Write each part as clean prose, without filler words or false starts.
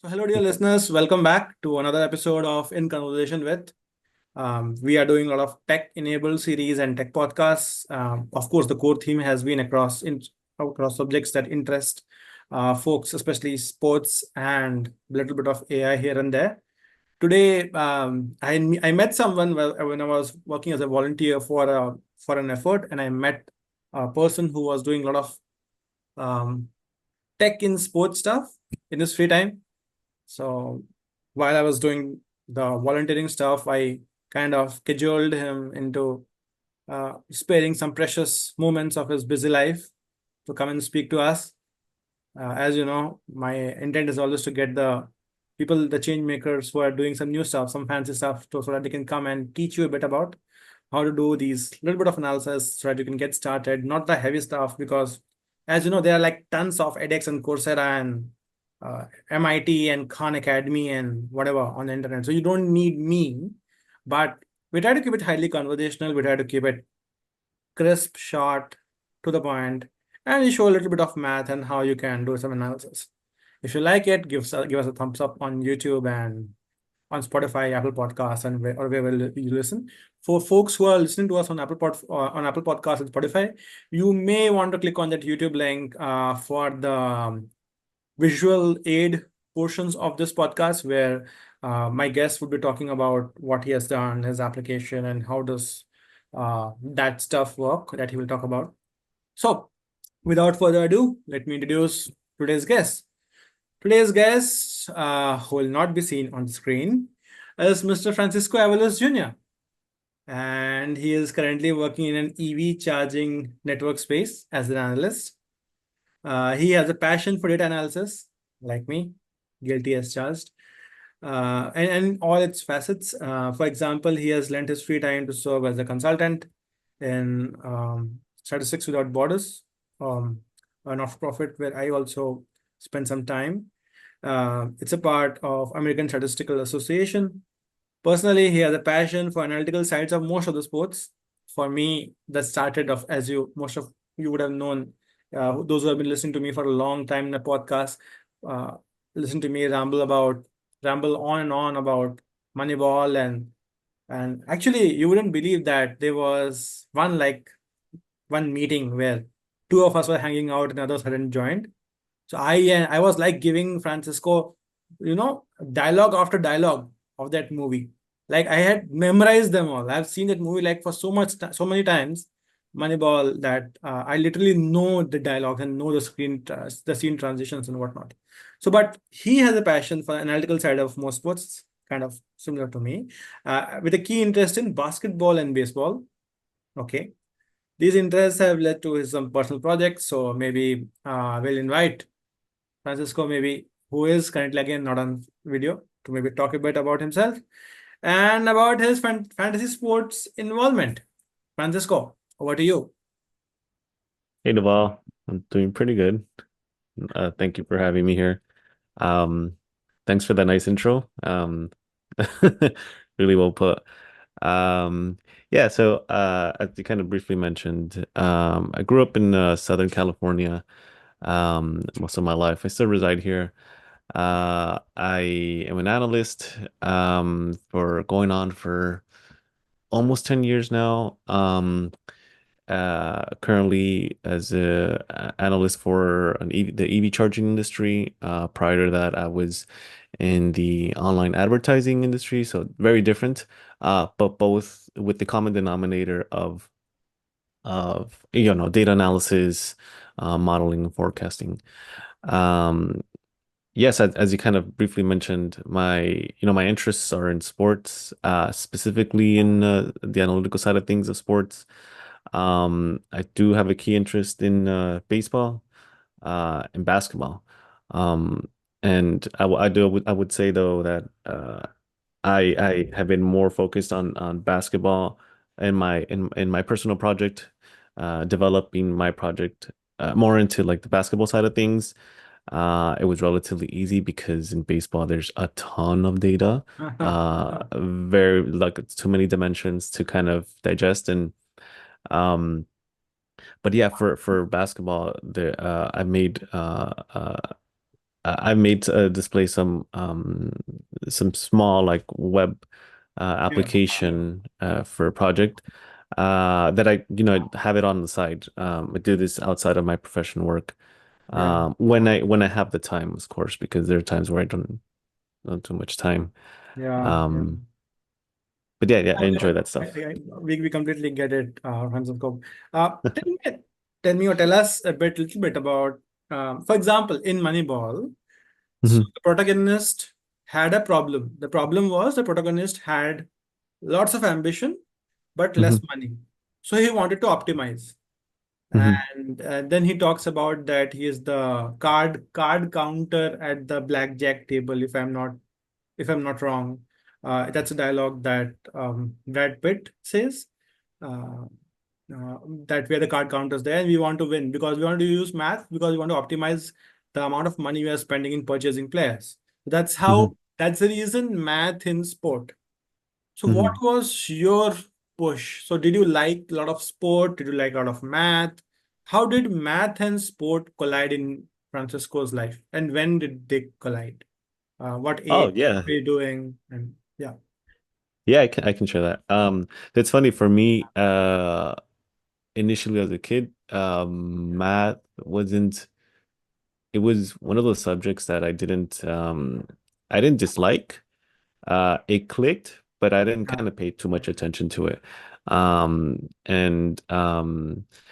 Hello, dear listeners. Welcome back to another episode of In Conversation with. We are doing a lot of tech-enabled series and tech podcasts. Of course, the core theme has been across subjects that interest folks, especially sports and a little bit of AI here and there. Today, I met someone when I was working as a volunteer for an effort, and I met a person who was doing a lot of um, tech in sports stuff in his free time. So while I was doing the volunteering stuff, I kind of cajoled him into sparing some precious moments of his busy life to come and speak to us. As you know, my intent is always to get the people, the change makers who are doing some new stuff, some fancy stuff, so that they can come and teach you a bit about how to do these little bit of analysis so that you can get started, not the heavy stuff, because as you know, there are like tons of edX and Coursera and MIT and Khan Academy and whatever on the internet. So you don't need me, but we try to keep it highly conversational. We try to keep it crisp, short, to the point, and we show a little bit of math and how you can do some analysis. If you like it, give us a thumbs up on YouTube and on Spotify, Apple Podcasts, and or wherever you listen. For folks who are listening to us on Apple Podcasts and Spotify, you may want to click on that YouTube link for the visual aid portions of this podcast, where my guest would be talking about what he has done, his application, and how does that stuff work that he will talk about. So, without further ado, let me introduce today's guest. Today's guest, who will not be seen on the screen, is Mr. Francisco Avalos Jr. And he is currently working in an EV charging network space as an analyst. He has a passion for data analysis, like me, guilty as charged, and all its facets. For example, he has lent his free time to serve as a consultant in Statistics Without Borders, a not-for-profit where I also spent some time. It's a part of American Statistical Association. Personally, he has a passion for analytical sides of most of the sports. For me, that started off, as most of you would have known, those who have been listening to me for a long time in the podcast, uh, listen to me ramble on and on about Moneyball, and actually you wouldn't believe that there was one meeting where two of us were hanging out and others hadn't joined. So I was like giving Francisco, dialogue after dialogue of that movie. Like I had memorized them all. I've seen that movie like for so many times, Moneyball, that I literally know the dialogue and know the scene transitions and whatnot. So, but he has a passion for the analytical side of most sports, kind of similar to me, with a key interest in basketball and baseball. Okay, these interests have led to some personal projects. So maybe we'll invite Francisco, maybe, who is currently again not on video, to maybe talk a bit about himself and about his fantasy sports involvement. Francisco, over to you. Hey, Deval, I'm doing pretty good. Thank you for having me here. Um, Thanks for that nice intro. Really well put. Yeah, so as you kind of briefly mentioned, I grew up in Southern California most of my life. I still reside here. I am an analyst for going on for almost 10 years now. Currently as a analyst for the EV charging industry. Prior to that, I was in the online advertising industry, so very different, but both with the common denominator of data analysis, modeling and forecasting. Um, yes, as you kind of briefly mentioned, my interests are in sports, specifically in the analytical side of things of sports. I do have a key interest in baseball, and basketball. Um, and I would say though that I have been more focused on basketball in my personal project, developing my project more into like the basketball side of things. It was relatively easy because in baseball there's a ton of data, very like it's too many dimensions to kind of digest. And um but yeah, for basketball, I made I made display some small like web Yeah, application for a project that I have it on the side. I do this outside of my professional work yeah, when I have the time, of course, because there are times where I don't too much time. yeah, yeah. Um, but yeah, I Yeah, enjoy that stuff. we completely get it, Francisco. Tell me, or tell us little bit about, for example, in Moneyball, so Hmm. the protagonist had a problem. The problem was the protagonist had lots of ambition but less Hmm. money. So he wanted to optimize. Hmm. And then he talks about that he is the card counter at the blackjack table, if I'm not wrong. That's a dialogue that Brad Pitt says. Uh, that we are the card counters there and we want to win because we want to use math because we want to optimize the amount of money we are spending in purchasing players. Hmm. That's the reason math in sport. So what Hmm. was your push? So did you like a lot of sport? Did you like a lot of math? How did math and sport collide in Francisco's life? And when did they collide? What Oh age yeah. were you doing? And yeah. Yeah, I can share that. That's funny for me. Initially as a kid, math wasn't. It was one of those subjects that I didn't dislike. It clicked, but I didn't Yeah. kind of pay too much attention to it. And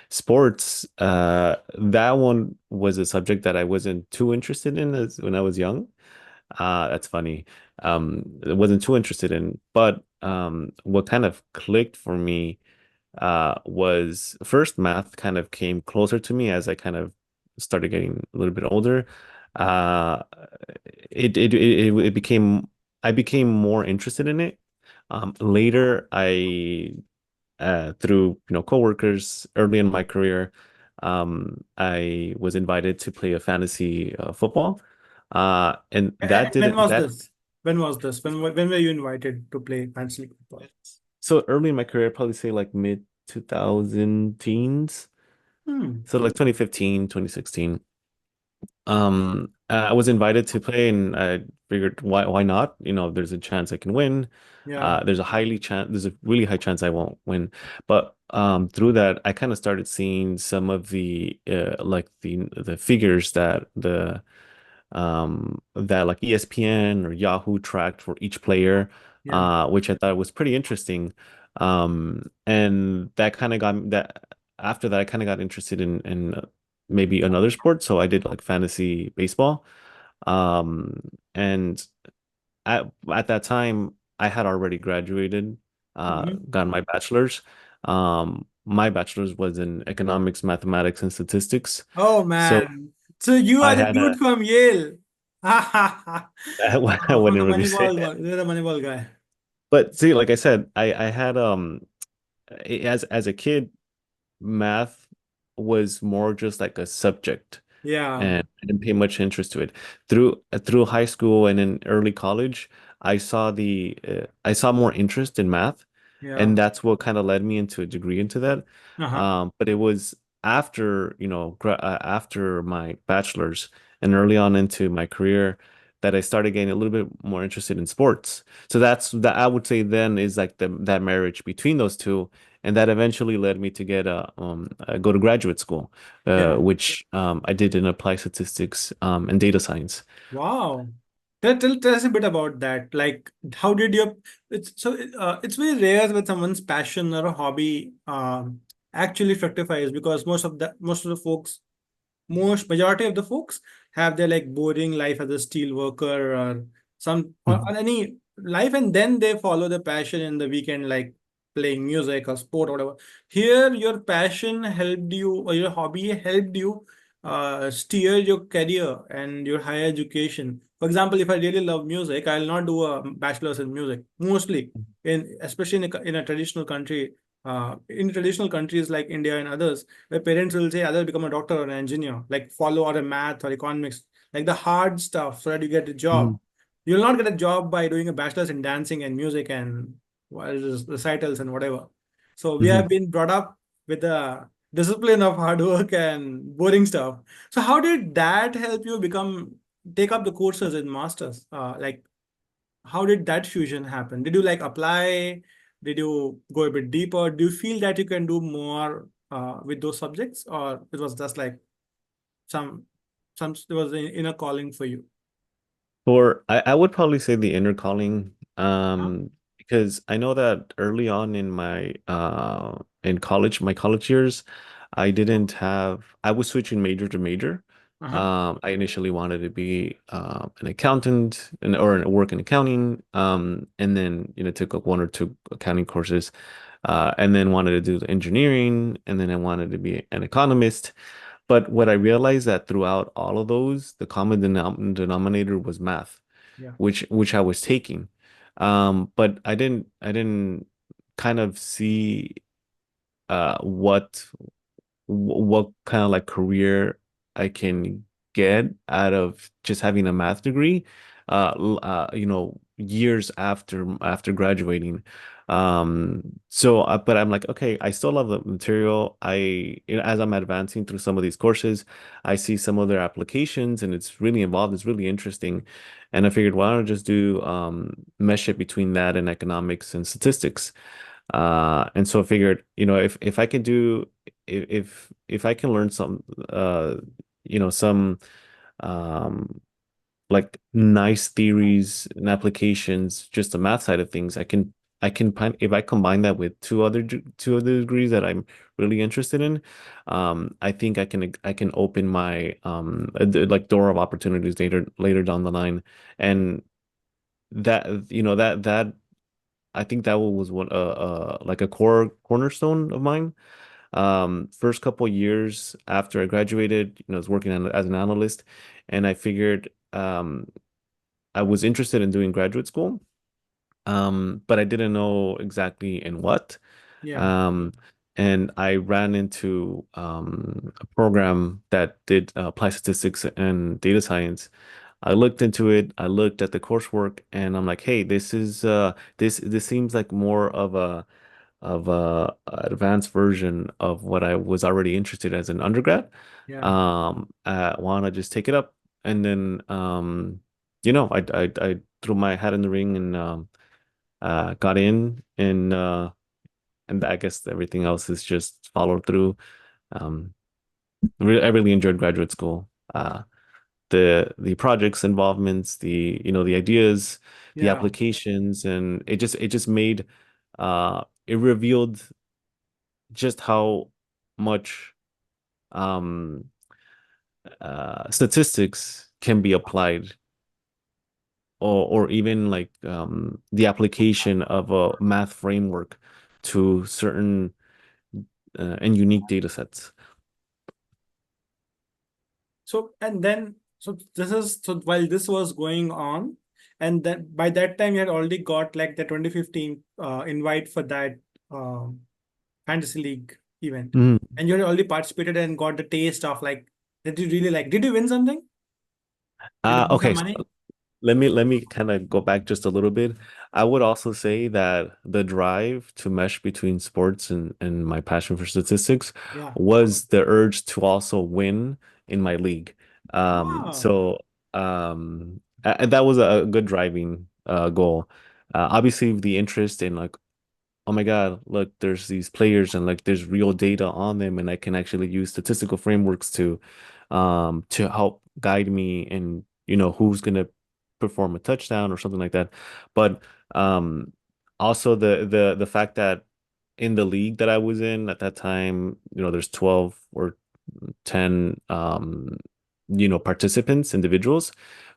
sports, that one was a subject that I wasn't too interested in as when I was young. That's funny. I wasn't too interested in, but what kind of clicked for me was first math kind of came closer to me as I kind of started getting a little bit older. Uh, it became I became more interested in it. Later, I through coworkers early in my career, I was invited to play a fantasy football, and that When didn't was that this? When was this? When were you invited to play fantasy football? so early in my career, I'd probably say like mid 2000 teens. Hmm. So like 2015, 2016. I was invited to play and I figured why not? There's a chance I can win. Yeah. There's a really high chance I won't win. But through that I kind of started seeing some of the like the figures that like ESPN or Yahoo tracked for each player, Yeah. which I thought was pretty interesting. And that kind of got that after that, I kind of got interested in maybe another sport. So I did like fantasy baseball. And at that time, I had already graduated, Mhm. gotten my bachelor's. My bachelor's was in economics, mathematics, and statistics. Oh So man. So you I are the had dude a from Yale. I From the wouldn't really say Moneyball that. guy. You're the Moneyball guy. But see, like I said, I had as a kid, math was more just like a subject, Yeah. and I didn't pay much interest to it. Through high school and in early college, I saw more interest in math, Yeah. and that's what kind of led me into a degree into that. Uh-huh. But it was after after my bachelor's and early on into my career that I started getting a little bit more interested in sports. So that I would say then is like that marriage between those two, and that eventually led me to go to graduate school, Yeah. which I did in applied statistics and data science. Wow. Tell us a bit about that. Like, how did your it's very rare when someone's passion or a hobby actually fructifies because most of the folks most majority of the folks have their like boring life as a steel worker or Mhm. or any life and then they follow the passion in the weekend like playing music or sport or whatever. Here your passion helped you or your hobby helped you steer your career and your higher education. For example, if I really love music, I'll not do a bachelor's in music mostly in especially in a traditional country, in traditional countries like India and others where parents will say either become a doctor or an engineer, like follow or a math or economics, like the hard stuff so that you get a job. Mhm. You'll not get a job by doing a bachelor's in dancing and music and recitals and whatever. So we have Mhm. been brought up with the discipline of hard work and boring stuff. So how did that help you become take up the courses in masters, like how did that fusion happen? Did you like apply? Did you go a bit deeper? Do you feel that you can do more with those subjects, or it was just like some it was an inner calling for you? I would probably say the inner calling, Uh-huh. because I know that early on in in college, my college years, I was switching major to major. Uh-huh. I initially wanted to be an accountant or work in accounting, and then took like one or two accounting courses, and then wanted to do the engineering, and then I wanted to be an economist. But what I realized that throughout all of those, the common denominator was math, Yeah. which I was taking. But I didn't kind of see what what kind of like career I can get out of just having a math degree, years after graduating. But I'm like, okay, I still love the material. As I'm advancing through some of these courses, I see some of their applications and it's really involved, it's really interesting. And I figured, why don't I just do mesh it between that and economics and statistics? And so I figured, if I can do if I can learn some um like nice theories and applications, just the math side of things, if I combine that with two other degrees that I'm really interested in, I think I can open my like door of opportunities later down the line. And that I think that was one like a cornerstone of mine. First couple years after I graduated, I was working as an analyst, and I figured I was interested in doing graduate school, but I didn't know exactly in what. Yeah. Um, and I ran into a program that did apply statistics and data science. I looked into it, I looked at the coursework, and I'm like, hey, this seems like more of a advanced version of what I was already interested as an undergrad. Yeah. I want to just take it up, and then I threw my hat in the ring and got in, and I guess everything else is just followed through. Um, I really enjoyed graduate school. The projects involvements, the ideas, the Yeah. applications, and it just made it revealed just how much um statistics can be applied, or even like the application of a math framework to certain and unique data sets. So and then so this is so while this was going on, and then by that time you had already got like the 2015 invite for that um fantasy league event, Mhm. and you had already participated and got the taste of like, did you really like? Did you win something? Did you win some Okay, money? let me kind of go back just a little bit. I would also say that the drive to mesh between sports and my passion for statistics Yeah. was the urge to also win in my league. Oh, And that was a good driving goal. Obviously, the interest in like, oh my God, look, there's these players and like there's real data on them, and I can actually use statistical frameworks to help guide me in, who's gonna perform a touchdown or something like that. But um also the fact that in the league that I was in at that time, there's 12 or 10 participants, individuals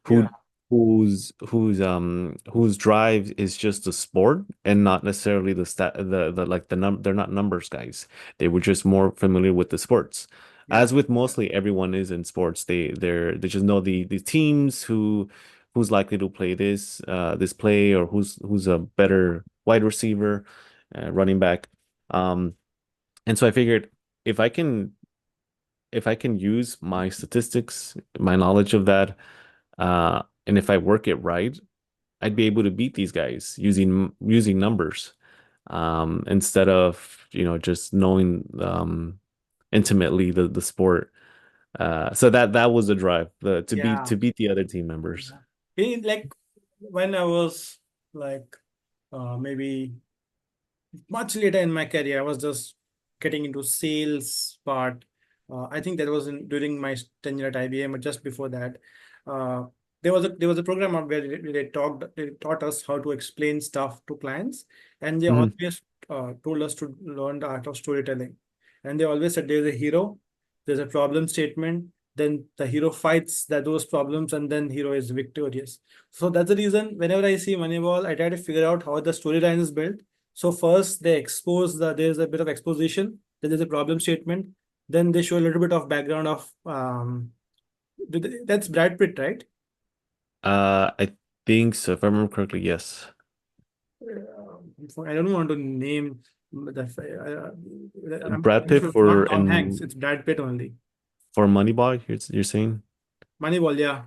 yeah, who whose drive is just the sport and not necessarily they're not numbers guys. They were just more familiar with the sports. yeah, As with mostly everyone is in sports, they just know the teams who's likely to play this play, or who's a better wide receiver, running back. Um and so I figured if I can if I can use my statistics, my knowledge of that, and if I work it right, I'd be able to beat these guys using numbers, instead of just knowing intimately the sport. So that was the drive, Yeah. to beat the other team members. Like when I was like maybe much later in my career, I was just getting into sales part. I think that was during my tenure at IBM, or just before that. Uh, there was a program where they taught us how to explain stuff to clients, and they Mhm. always told us to learn the art of storytelling. And they always said there's a hero, there's a problem statement, then the hero fights those problems, and then hero is victorious. So that's the reason whenever I see Moneyball, I try to figure out how the storyline is built. So first they expose there's a bit of exposition, then there's a problem statement, then they show a little bit of background of that's Brad Pitt, right? I think so, if I remember correctly, yes. I don't want to name Brad I'm Pitt sure it's not for Tom Hanks, and it's Brad Pitt only. for Moneyball, you're saying? Moneyball, yeah.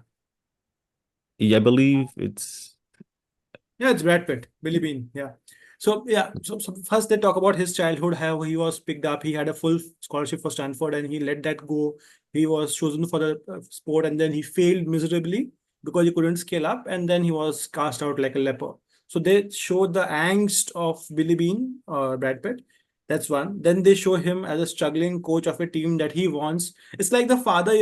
Yeah, I believe it's. Yeah, it's Brad Pitt, Billy Bean. Yeah. So yeah, so first they talk about his childhood, how he was picked up. He had a full scholarship for Stanford, and he let that go. He was chosen for the sport, and then he failed miserably because he couldn't scale up, and then he was cast out like a leper. So they showed the angst of Billy Bean or Brad Pitt. That's one. Then they show him as a struggling coach of a team that he wants. It's like the father,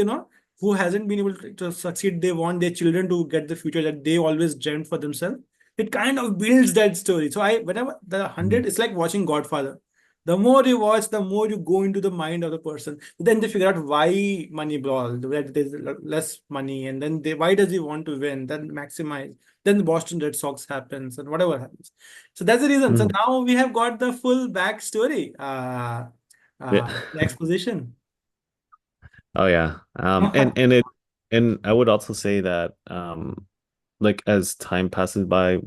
who hasn't been able to succeed. They want their children to get the future that they always dreamt for themselves. It kind of builds that story. So whenever the 100, Mhm. it's like watching Godfather. The more you watch, the more you go into the mind of the person. Then they figure out why Moneyball, where there's less money, and then why does he want to win? Then maximize. Then the Boston Red Sox happens, and whatever happens. So that's the reason. So Mhm. now we have got the full backstory, Yeah. the exposition. Oh yeah. And I would also say that like as time passes by,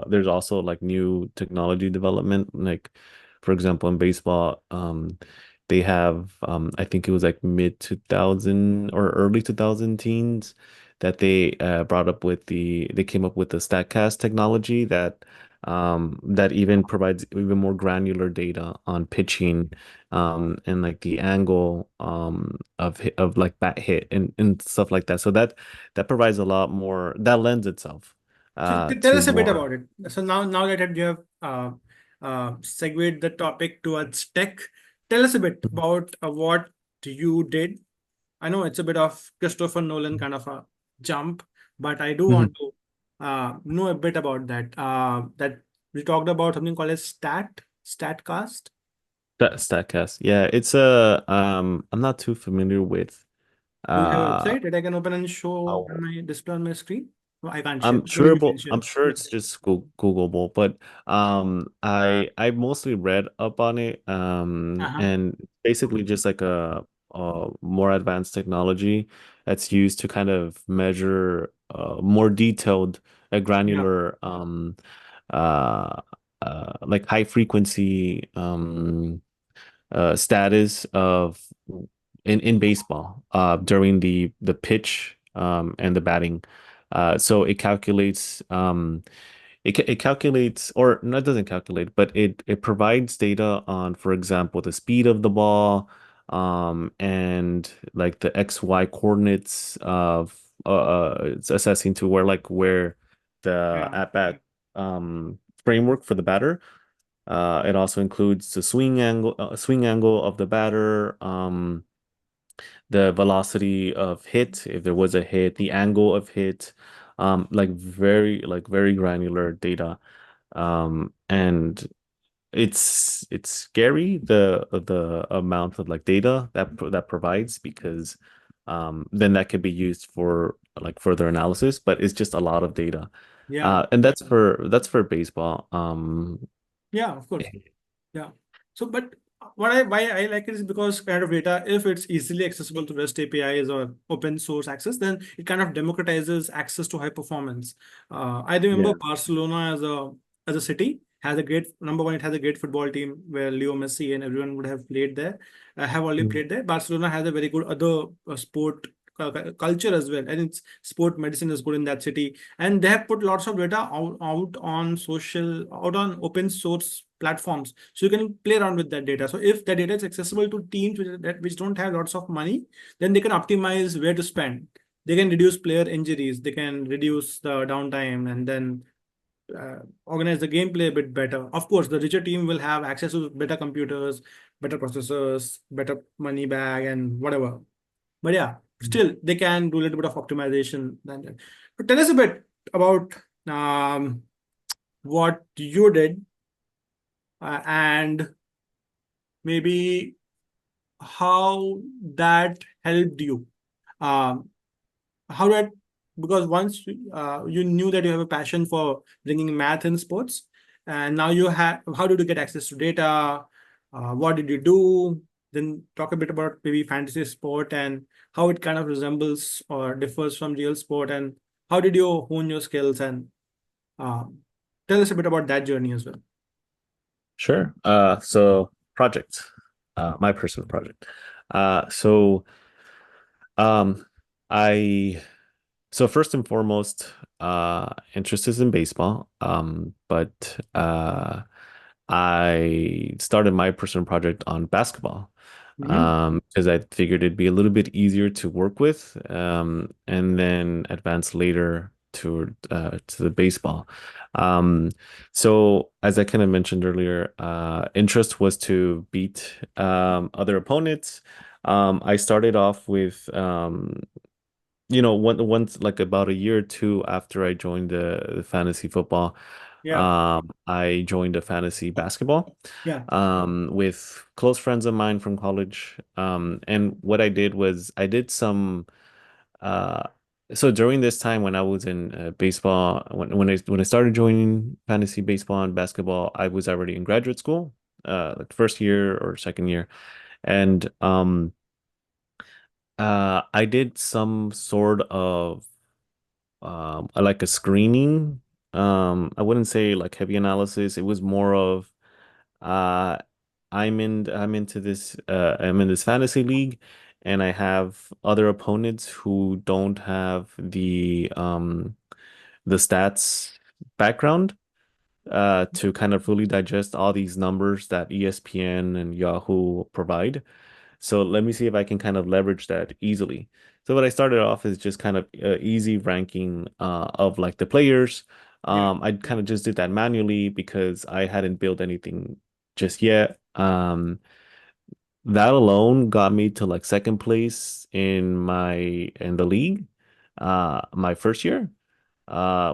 there's also like new technology development. Like for example, in baseball, they have I think it was like mid 2000 or early 2000 teens that they brought up with they came up with the StatCast technology that even provides even more granular data on pitching and like the angle of like bat hit and stuff like that. So that provides a lot more, that lends itself So tell to us a bit more. about it. So now that you have segued the topic towards tech, tell us a bit about what you did. I know it's a bit of Christopher Nolan kind of a jump, but I do Mhm. want to know a bit about that. That we talked about something called as Statcast. StatCast. Yeah, it's a I'm not too familiar with Do you have a uh website that I can open and show on how my display on my screen? No, I can't share. I'm Maybe sure, you can but I'm share. sure it's just Googleable, but I mostly read up on it, Uh-huh. and basically just like a more advanced technology that's used to kind of measure more detailed, Yeah. granular, uh, like high frequency status of in baseball during the pitch and the batting. So it calculates it calculates, or no, it doesn't calculate, but it provides data on, for example, the speed of the ball, and like the XY coordinates of it's assessing to where the Yeah. at bat framework for the batter. It also includes the swing angle of the batter, the velocity of hit, if there was a hit, the angle of hit, like very granular data. And it's scary the amount of like data that provides, because then that could be used for like further analysis, but it's just a lot of data. Yeah. And that's for baseball. Yeah, of course. Yeah. So, but why I like it is because kind of data, if it's easily accessible to REST APIs or open source access, then it kind of democratizes access to high performance. I remember Yeah. Barcelona as a city has a great number one. It has a great football team where Leo Messi and everyone would have played there. Have already Mm. played there. Barcelona has a very good other sport culture as well. And it's sport medicine is good in that city. And they have put lots of data out on open source platforms. So you can play around with that data. So if the data is accessible to teams which don't have lots of money, then they can optimize where to spend. They can reduce player injuries. They can reduce the downtime, and then organize the gameplay a bit better. Of course, the richer team will have access to better computers, better processors, better money bag, and whatever. But yeah, still they can do a little bit of optimization. But tell us a bit about what you did, and maybe how that helped you. Um, how did Because once you knew that you have a passion for bringing math in sports, and now you have, how did you get access to data? What did you do? Then talk a bit about maybe fantasy sport and how it kind of resembles or differs from real sport, and how did you hone your skills, and um, tell us a bit about that journey as well. Sure. So project, my personal project. So um, I so first and foremost, interest is in baseball. But I started my personal project on basketball. Mhm. Because I figured it'd be a little bit easier to work with, and then advance later to the baseball. Um, so as I kind of mentioned earlier, interest was to beat other opponents. I started off with once like about a year or two after I joined the fantasy football, Yeah, I joined a fantasy basketball yeah, with close friends of mine from college. And what I did was I did some uh so during this time when I was in baseball, when I started joining fantasy baseball and basketball, I was already in graduate school, like first year or second year. And I did some sort of like a screening. I wouldn't say like heavy analysis. It was more of uh I'm in this fantasy league, and I have other opponents who don't have the stats background to kind of fully digest all these numbers that ESPN and Yahoo provide. So let me see if I can kind of leverage that easily. So what I started off is just kind of easy ranking of like the players. yeah, I kind of just did that manually because I hadn't built anything just yet. That alone got me to like second place in the league, my first year,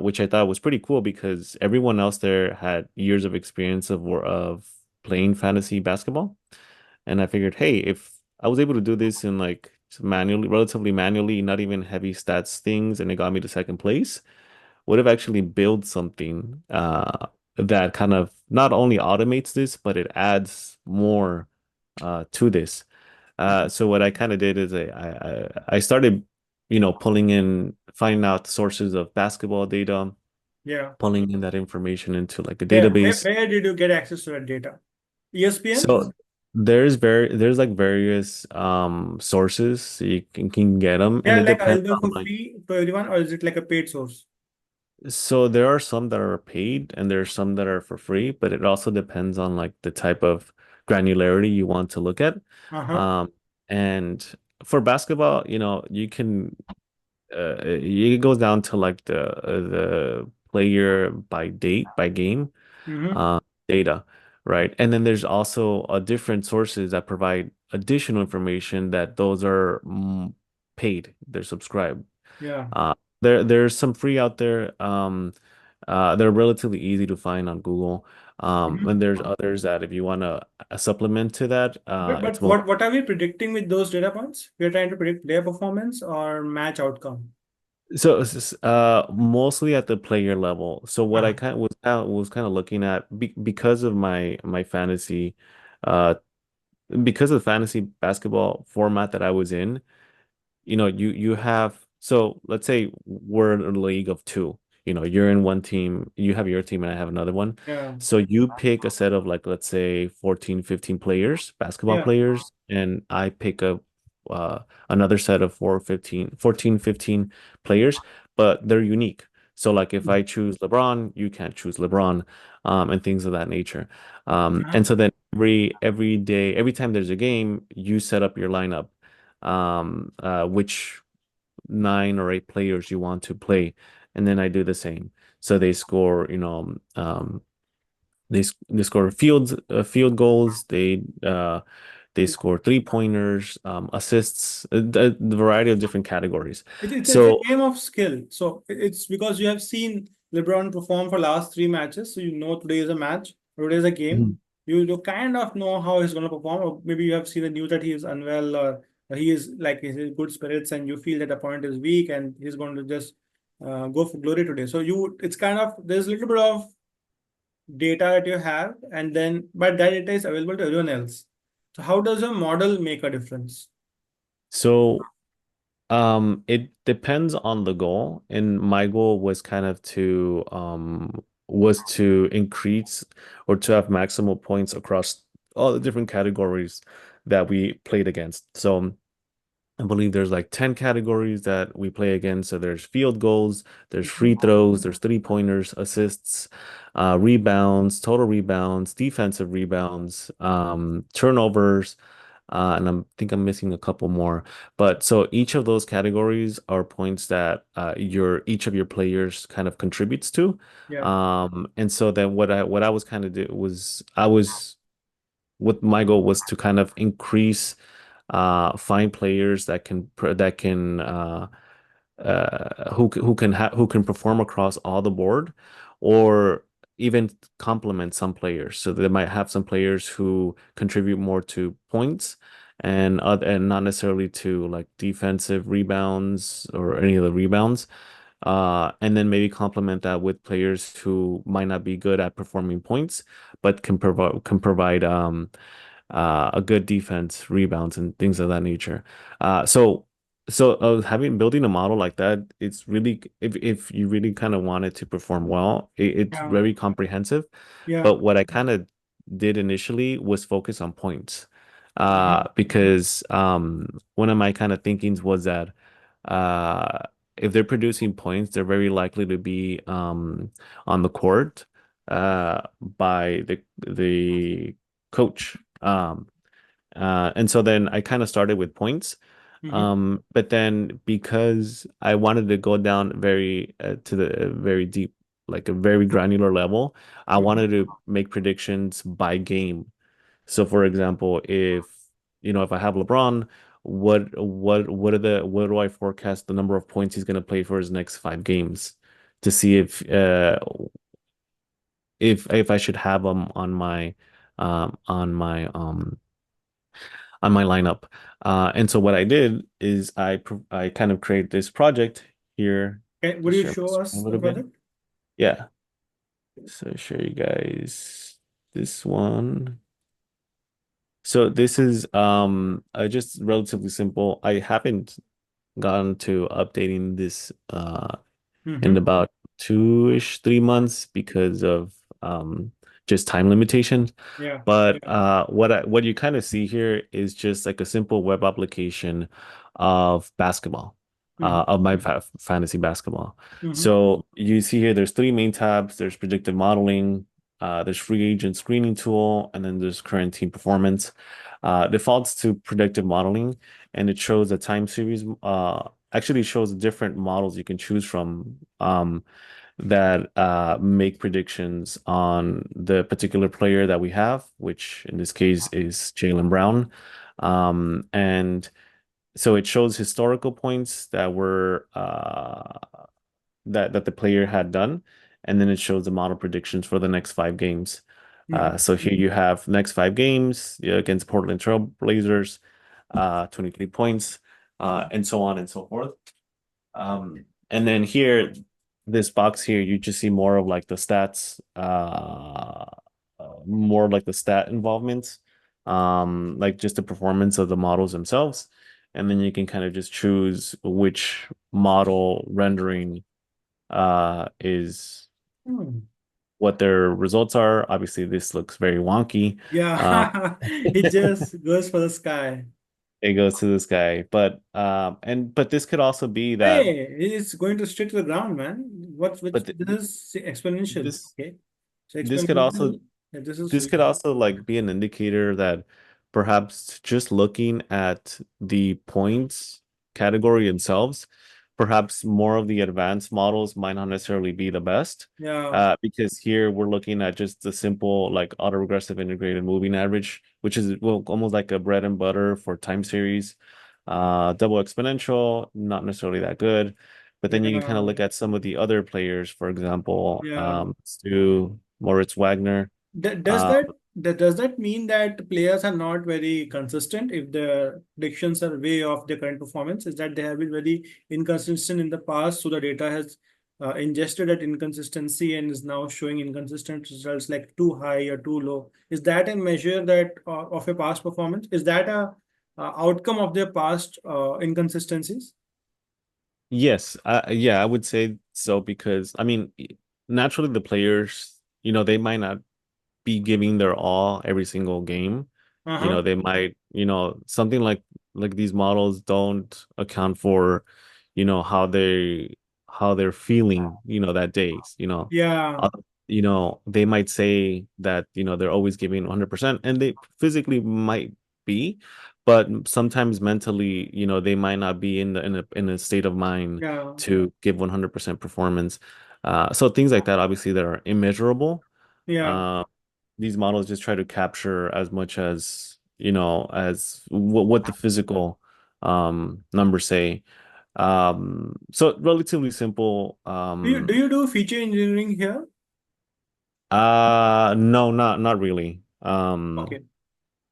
which I thought was pretty cool because everyone else there had years of experience of playing fantasy basketball. And I figured, hey, if I was able to do this in like manually, relatively manually, not even heavy stats things, and it got me to second place, what if I actually build something that kind of not only automates this, but it adds more to this. So what I kind of did is I started, pulling in, finding out sources of basketball data, yeah. pulling in that information into like a Where, database. where did you get access to that data? ESPN? So there's like various sources so you can get them, and Yeah, it like depends available on for like, free to everyone, or is it like a paid source? so there are some that are paid and there's some that are for free, but it also depends on like the type of granularity you want to look at. Uh-huh. Um and for basketball, you can it goes down to like the player by date by game Mm-hmm. uh, data, right? And then there's also different sources that provide additional information that those are paid. They're subscribed. Yeah. There's some free out there. They're relatively easy to find on Google. Mhm. And there's others that if you want to supplement to that, But it's more. what are we predicting with those data points? We're trying to predict player performance or match outcome. So mostly at the player level. So what I Ah, kind of looking at because of my fantasy, uh, because of the fantasy basketball format that I was in, you have, so let's say we're in a league of two. You're in one team, you have your team, and I have another one. yeah. So you pick a set of like let's say 14, 15 players, basketball Yeah. players, and I pick up another set of 14, 15 players, but they're unique. So like if I choose LeBron, you can't choose LeBron, and things of that nature. Uh-huh. And so then every day, every time there's a game, you set up your lineup, which 9 or 8 players you want to play, and then I do the same. So they score, they score field goals. They score 3 pointers, assists, the variety of different categories. It's a So game of skill. So it's because you have seen LeBron perform for last three matches, so you know today is a match, or today is a game. Mhm. You kind of know how he's going to perform, or maybe you have seen the news that he is unwell, or he is like he's in good spirits, and you feel that the opponent is weak, and he's going to just go for glory today. So it's kind of there's a little bit of data that you have, and then but that data is available to everyone else. So how does a model make a difference? so it depends on the goal, and my goal was kind of to increase or to have maximal points across all the different categories that we played against. So I believe there's like 10 categories that we play against. So there's field goals, there's free throws, there's 3 pointers, assists, total rebounds, defensive rebounds, turnovers, and think I'm missing a couple more. But so each of those categories are points that your each of your players kind of contributes to. Yeah. And so then what I was kind of do was I was what my goal was to kind of increase find players who can perform across all the board, or even complement some players. So they might have some players who contribute more to points and not necessarily to like defensive rebounds or any of the rebounds. And then maybe complement that with players who might not be good at performing points, but can provide a good defense, rebounds, and things of that nature. Having building a model like that, it's really if you really kind of want it to perform well, it's Yeah. very comprehensive. Yeah. But what I kind of did initially was focus on points, Mhm. because one of my kind of thinkings was that uh, if they're producing points, they're very likely to be on the court by the coach. And so then I kind of started with points. Mhm. But then because I wanted to go down very to the very deep, like a very granular level, I Mhm. wanted to make predictions by game. So for example, if I have LeBron, what do I forecast the number of points he's going to play for his next 5 games to see if I should have him um on my um on my lineup. And so what I did is I kind of create this project here. Okay, would Just you share my show screen a us the little bit. project? Yeah. So show you guys this one. So this is just relatively simple. I haven't gotten to updating this in Mm-hmm. about 2-ish, 3 months because of just time limitations. Yeah. But what you kind of see here is just like a simple web application of basketball, Mm-hmm. of my fantasy basketball. Mm-hmm. So you see here, there's 3 main tabs. There's predictive modeling, there's free agent screening tool, and then there's current team performance. Defaults to predictive modeling, and it shows a time series. Actually shows different models you can choose from. That make predictions on the particular player that we have, which in this case is Jaylen Brown. And so it shows historical points that the player had done, and then it shows the model predictions for the next 5 games. Mm-hmm. So here you have next 5 games, yeah, against Portland Trail Blazers, 23 points, and so on and so forth. And then here, this box here, you just see more of like the stats, more like the stat involvement, like just the performance of the models themselves. And then you can kind of just choose which model rendering is Hmm. what their results are. Obviously, this looks very wonky. Uh, Yeah. It just goes for the sky. it goes to this guy. But this could also be that, Hey, it's going to straight to the ground, man. What which but this is exponential. this Okay. So this could also exponential. Yeah, this is this could also like be an indicator that perhaps just looking at the points category themselves, perhaps more of the advanced models might not necessarily be the best. yeah, Because here we're looking at just the simple like autoregressive integrated moving average, which is well almost like a bread and butter for time series. Double exponential, not necessarily that good. But then you can kind of yeah, look at some of the other players, for example, yeah. Stu, Moritz Wagner. Does Uh, that mean that players are not very consistent if the predictions are way off their current performance? Is that they have been very inconsistent in the past, so the data has ingested that inconsistency and is now showing inconsistent results like too high or too low? Is that a measure that of a past performance? Is that a outcome of their past inconsistencies? yes, yeah, I would say so because I mean, naturally the players, they might not be giving their all every single game. Uh-huh. They might, something like these models don't account for, how they're feeling, that days, Yeah, Uh, they might say that, they're always giving 100% and they physically might be, but sometimes mentally, they might not be in a state of mind yeah, to give 100% performance. So things like that, obviously, that are immeasurable. yeah. Uh, these models just try to capture as much as what the physical numbers say. So relatively simple. Do you do feature engineering here? No, not really. Okay.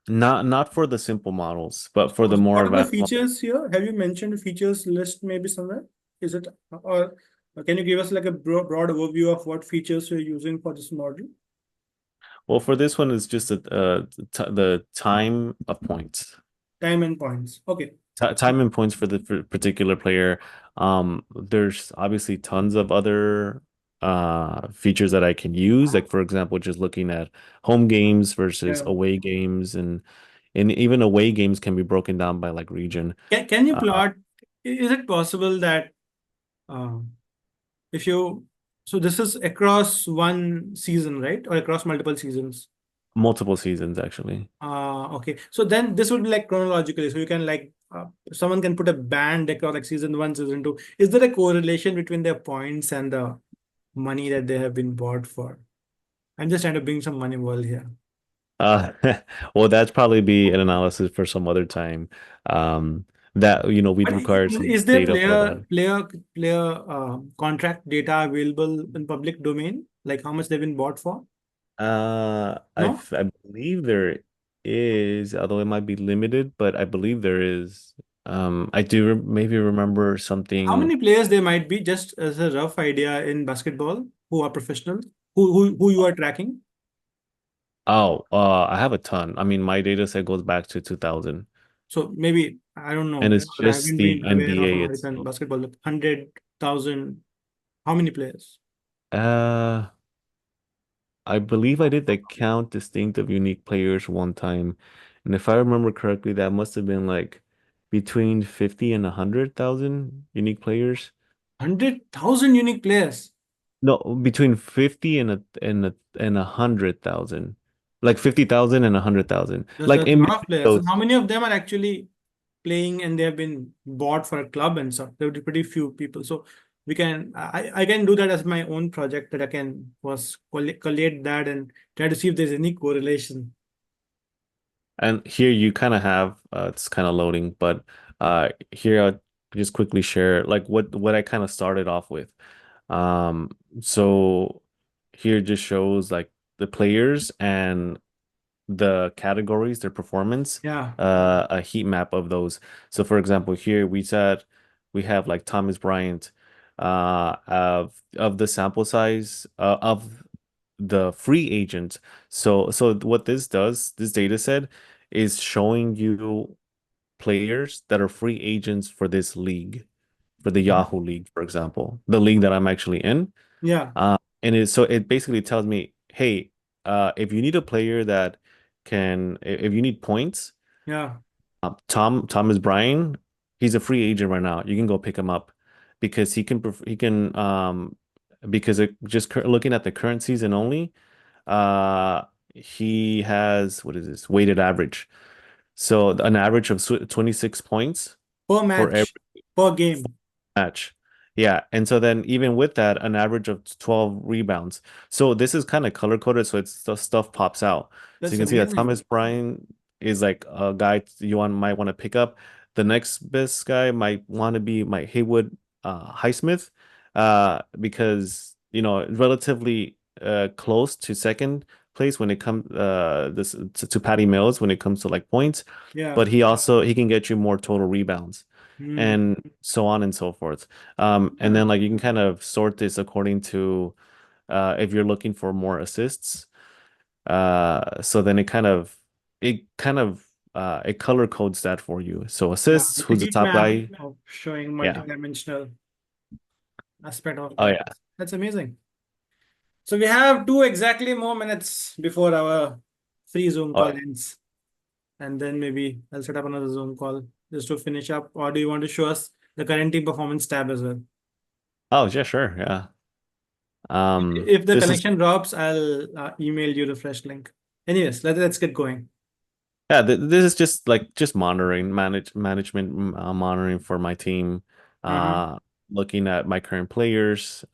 Not for the simple models, but for the So more what are the advanced models. features here? Have you mentioned features list maybe somewhere? Is it or can you give us like a broad overview of what features you're using for this model? Well, for this one, it's just the time of points. Time and points. Okay. Time and points for the particular player. There's obviously tons of other features that I can use. Like for example, just looking at home games versus Yeah. away games, and even away games can be broken down by like region. Can you Uh, plot? Is it possible that uh, if you so this is across one season, right? Or across multiple seasons? Multiple seasons actually. Okay. So then this would be like chronologically. So you can like someone can put a band across like season one, season two. Is there a correlation between their points and the money that they have been bought for? I'm just trying to bring some money world here. Uh, well, that's probably be an analysis for some other time. That we'd But require some is there data for that. player contract data available in public domain? Like how much they've been bought for? No? I believe there is, although it might be limited, but I believe there is. I do maybe remember How something. many players there might be, just as a rough idea in basketball, who are professionals, who you are tracking? Oh, I have a ton. I mean, my data set goes back to 2000, So maybe I don't and know, it's but I just haven't the been aware of NBA American itself. basketball. 100,000. How many players? Uh, I believe I did the count distinctive unique players one time, and if I remember correctly, that must have been like between 50 and 100,000 unique players. 100,000 unique players. No, between 50 and 100,000. Like 50,000 and 100,000. Like That's a in lot of between players. And those. how many of them are actually playing and they have been bought for a club and stuff? There would be pretty few people. So I can do that as my own project that I can was collate that and try to see if there's any correlation. And here you kind of have it's kind of loading, but here I'll just quickly share like what I kind of started off with. Um so here just shows like the players and the categories, their performance, Yeah. a heat map of those. So for example, here we said we have like Thomas Bryant, of the sample size of the free agent. So what this does, this data set is showing you players that are free agents for this league, for the Yahoo League, for example, the league that I'm actually in. Yeah. And it basically tells me, hey, if you need a player that if you need points, Yeah. Thomas Bryan, he's a free agent right now. You can go pick him up because he can because looking at the current season only, uh he has what is this weighted average? So an average of 26 points Per for every match, per game. match. Yeah, and so then even with that, an average of 12 rebounds. So this is kind of color coded, so it's the stuff pops out. So you That's can see that amazing. Thomas Bryan is like a guy might want to pick up. The next best guy might want to be Mike Haywood Highsmith, because relatively close to second place when it comes this to Patty Mills when it comes to like points, Yeah. but he can get you more total rebounds Hmm. and so on and so forth. And Yeah. then like you can kind of sort this according to if you're looking for more assists. So then it color codes that for you. So Yeah. assists, It's a who's the heat top map guy? of showing Yeah. multi-dimensional aspect of Oh that. yeah. That's amazing. So we have two exactly more minutes before our free Zoom Oh call yeah. ends. And then maybe I'll set up another Zoom call just to finish up. Or do you want to show us the current team performance tab as well? Oh yeah, sure. Yeah. If the This is connection drops, I'll email you the fresh link. Anyways, let's get going. Yeah, this is just like just management monitoring for my team. Uh-huh. Uh, Looking at my current players.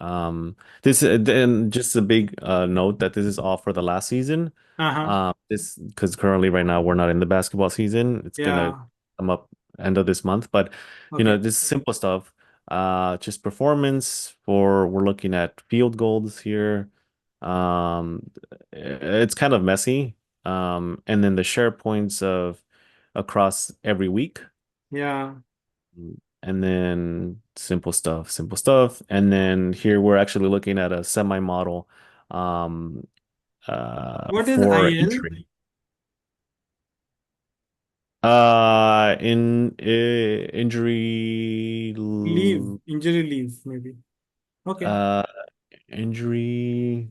This and just a big note that this is all for the last season. Uh-huh. This because currently right now we're not in the basketball season. It's gonna Yeah. come up end of this month, but Okay. this simple stuff. Just performance for we're looking at field goals here. It's kind of messy, and then the share points of across every week. Yeah. And then simple stuff. And then here we're actually looking at a semi-model um, What is for IL? injury. Injury, Leave. Injury leave, maybe. Okay. uh, injury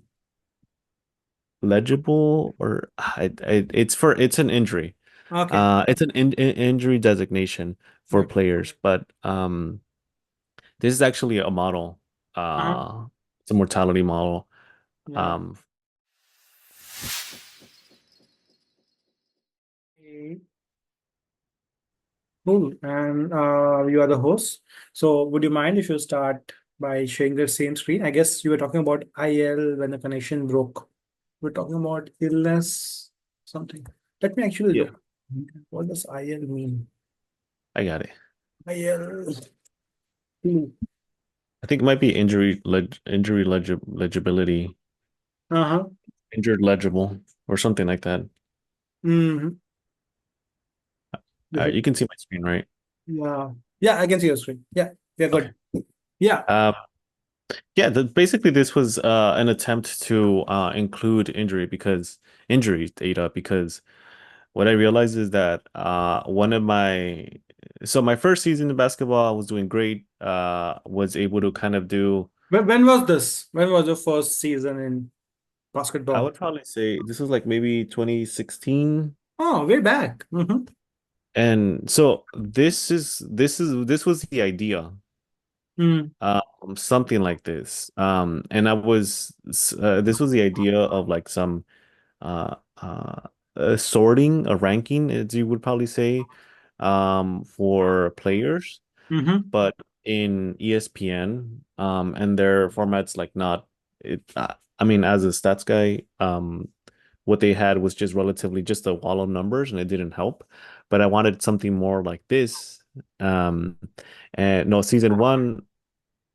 legible or it's an injury. Okay. It's an injury designation for Okay. players, but this is actually a model. Uh-huh. It's a mortality model. Yeah. Um, Okay. Cool. And you are the host. So would you mind if you start by sharing the same screen? I guess you were talking about IL when the connection broke. We're talking about illness, something. Let me actually yeah, look. What does IL mean? I got it. IL. Hmm. I think it might be legibility, Uh-huh. injured legible, or something like that. Mm-hmm. You can see my screen, right? Yeah. Yeah, I can see your screen. Yeah. Yeah, Okay. good. Yeah. Uh, yeah. Basically, this was an attempt to include injury data because what I realized is that one of my first season in basketball, I was doing great. Was able to kind of do. When was this? When was your first season in I basketball? would probably say this was like maybe 2016. Oh, way back. Mm-hmm. And so this was the idea, Mm. something like this. And this was the idea of like some uh, uh, sorting, a ranking, as you would probably say, for players, Mm-hmm. but in ESPN, and their formats like not it. I mean, as a stats guy, what they had was just relatively just a wall of numbers, and it didn't help. But I wanted something more like this. Um, and no, season one,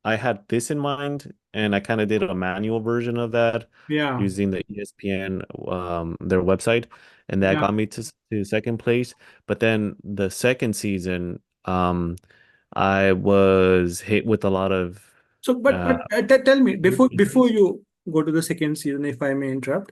I had this in mind, and I kind of did a manual version of that Yeah. using the ESPN their website, and that Yeah. got me to second place. But then the second season, I was hit with a lot of So, but uh, tell me before injuries. you go to the second season, if I may interrupt,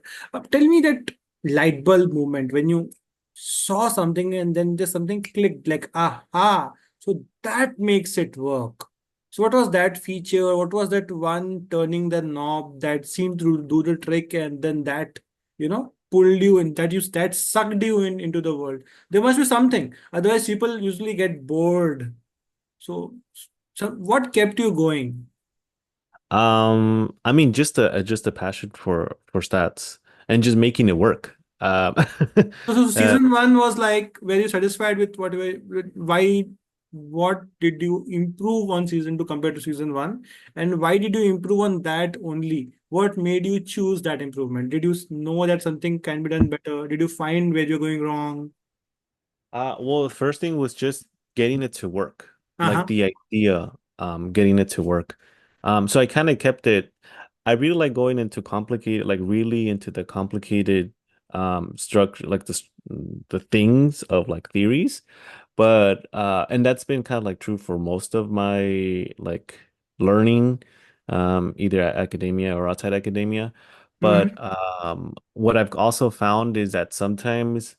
tell me that light bulb moment when you saw something and then just something clicked, like aha. So that makes it work. So what was that feature? What was that one turning the knob that seemed to do the trick, and then that, you know? pulled you in, that sucked you into the world? There must be something. Otherwise, people usually get bored. So, what kept you going? I mean, just a passion for stats and just making it work. So Uh, season one was like, were you satisfied with why, what did you improve on season two compared to season one? And why did you improve on that only? What made you choose that improvement? Did you know that something can be done better? Did you find where you're going wrong? well, the first thing was just getting it to work, like Uh-huh. the idea, getting it to work. So I kind of kept it. I really like going into complicated, like really into the complicated, structure, like the things of like theories. But and that's been kind of like true for most of my like learning, either at academia or outside academia. But Mm-hmm. what I've also found is that sometimes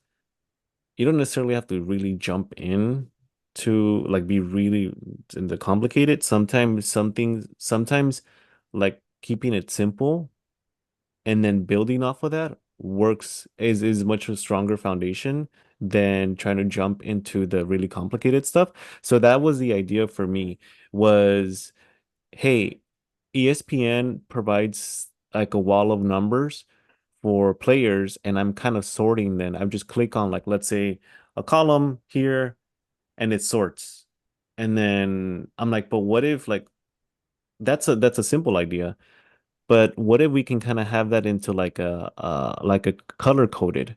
you don't necessarily have to really jump in to like be really in the complicated. Sometimes like keeping it simple and then building off of that works is much a stronger foundation than trying to jump into the really complicated stuff. So that was the idea for me was, hey, ESPN provides like a wall of numbers for players, and I'm kind of sorting then. I just click on like let's say a column here and it sorts. And then I'm like, but what if like that's a simple idea. But what if we can kind of have that into like a color coded?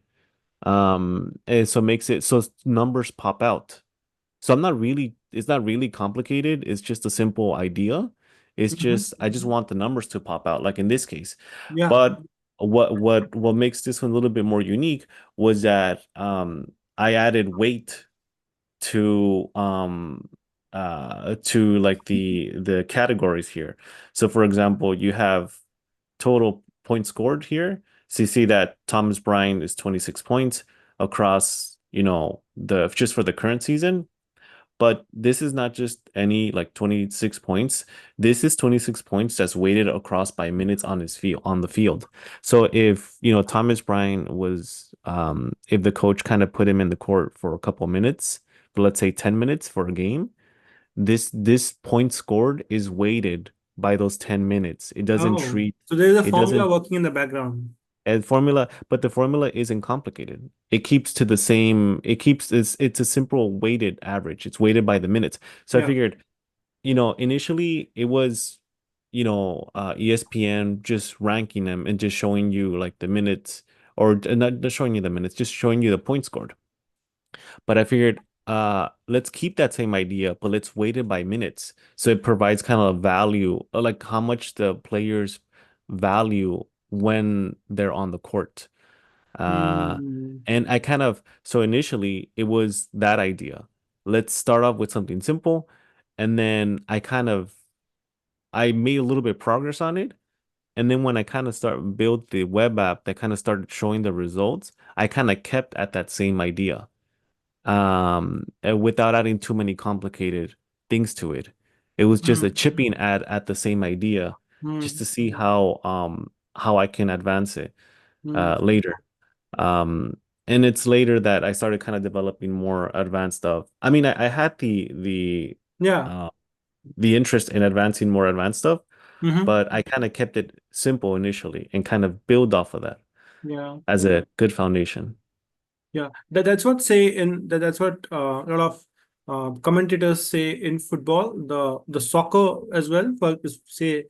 And so makes it so numbers pop out. So it's not really complicated. It's just a simple idea. It's Mm-hmm. just I just want the numbers to pop out, like in this case. Yeah. But what makes this one a little bit more unique was that I added weight to like the categories here. So for example, you have total points scored here. So you see that Thomas Bryant is 26 points across, the just for the current season. But this is not just any like 26 points. This is 26 points that's weighted across by minutes on the field. So if, Thomas Bryant was if the coach kind of put him in the court for a couple minutes, let's say 10 minutes for a game, this point scored is weighted by those 10 minutes. Oh, so there is a It formula doesn't working in the background. and formula, but the formula isn't complicated. It keeps to the same, it's a simple weighted average. It's weighted by the minutes. So I Yeah. figured, initially it was, ESPN just ranking them and just showing you like the minutes, or not showing you the minutes, just showing you the points scored. But I figured, let's keep that same idea, but let's weight it by minutes. So it provides kind of a value, like how much the players value when they're on the court. Uh, Mm. and so initially it was that idea. Let's start off with something simple. And then I made a little bit of progress on it. And then when I kind of start build the web app that kind of started showing the results, I kind of kept at that same idea, and without adding too many complicated things to it. It was just a Mm. chipping at the same idea, just Mm. to see how I can advance it Mm. later. Um, and it's later that I started kind of developing more advanced stuff. I mean, I had Yeah. uh, the interest in advancing more advanced stuff, Mm-hmm. but I kind of kept it simple initially and kind of build off of that Yeah. as a good foundation. Yeah, that's what say in that's what a lot of commentators say in football, the soccer as well. For say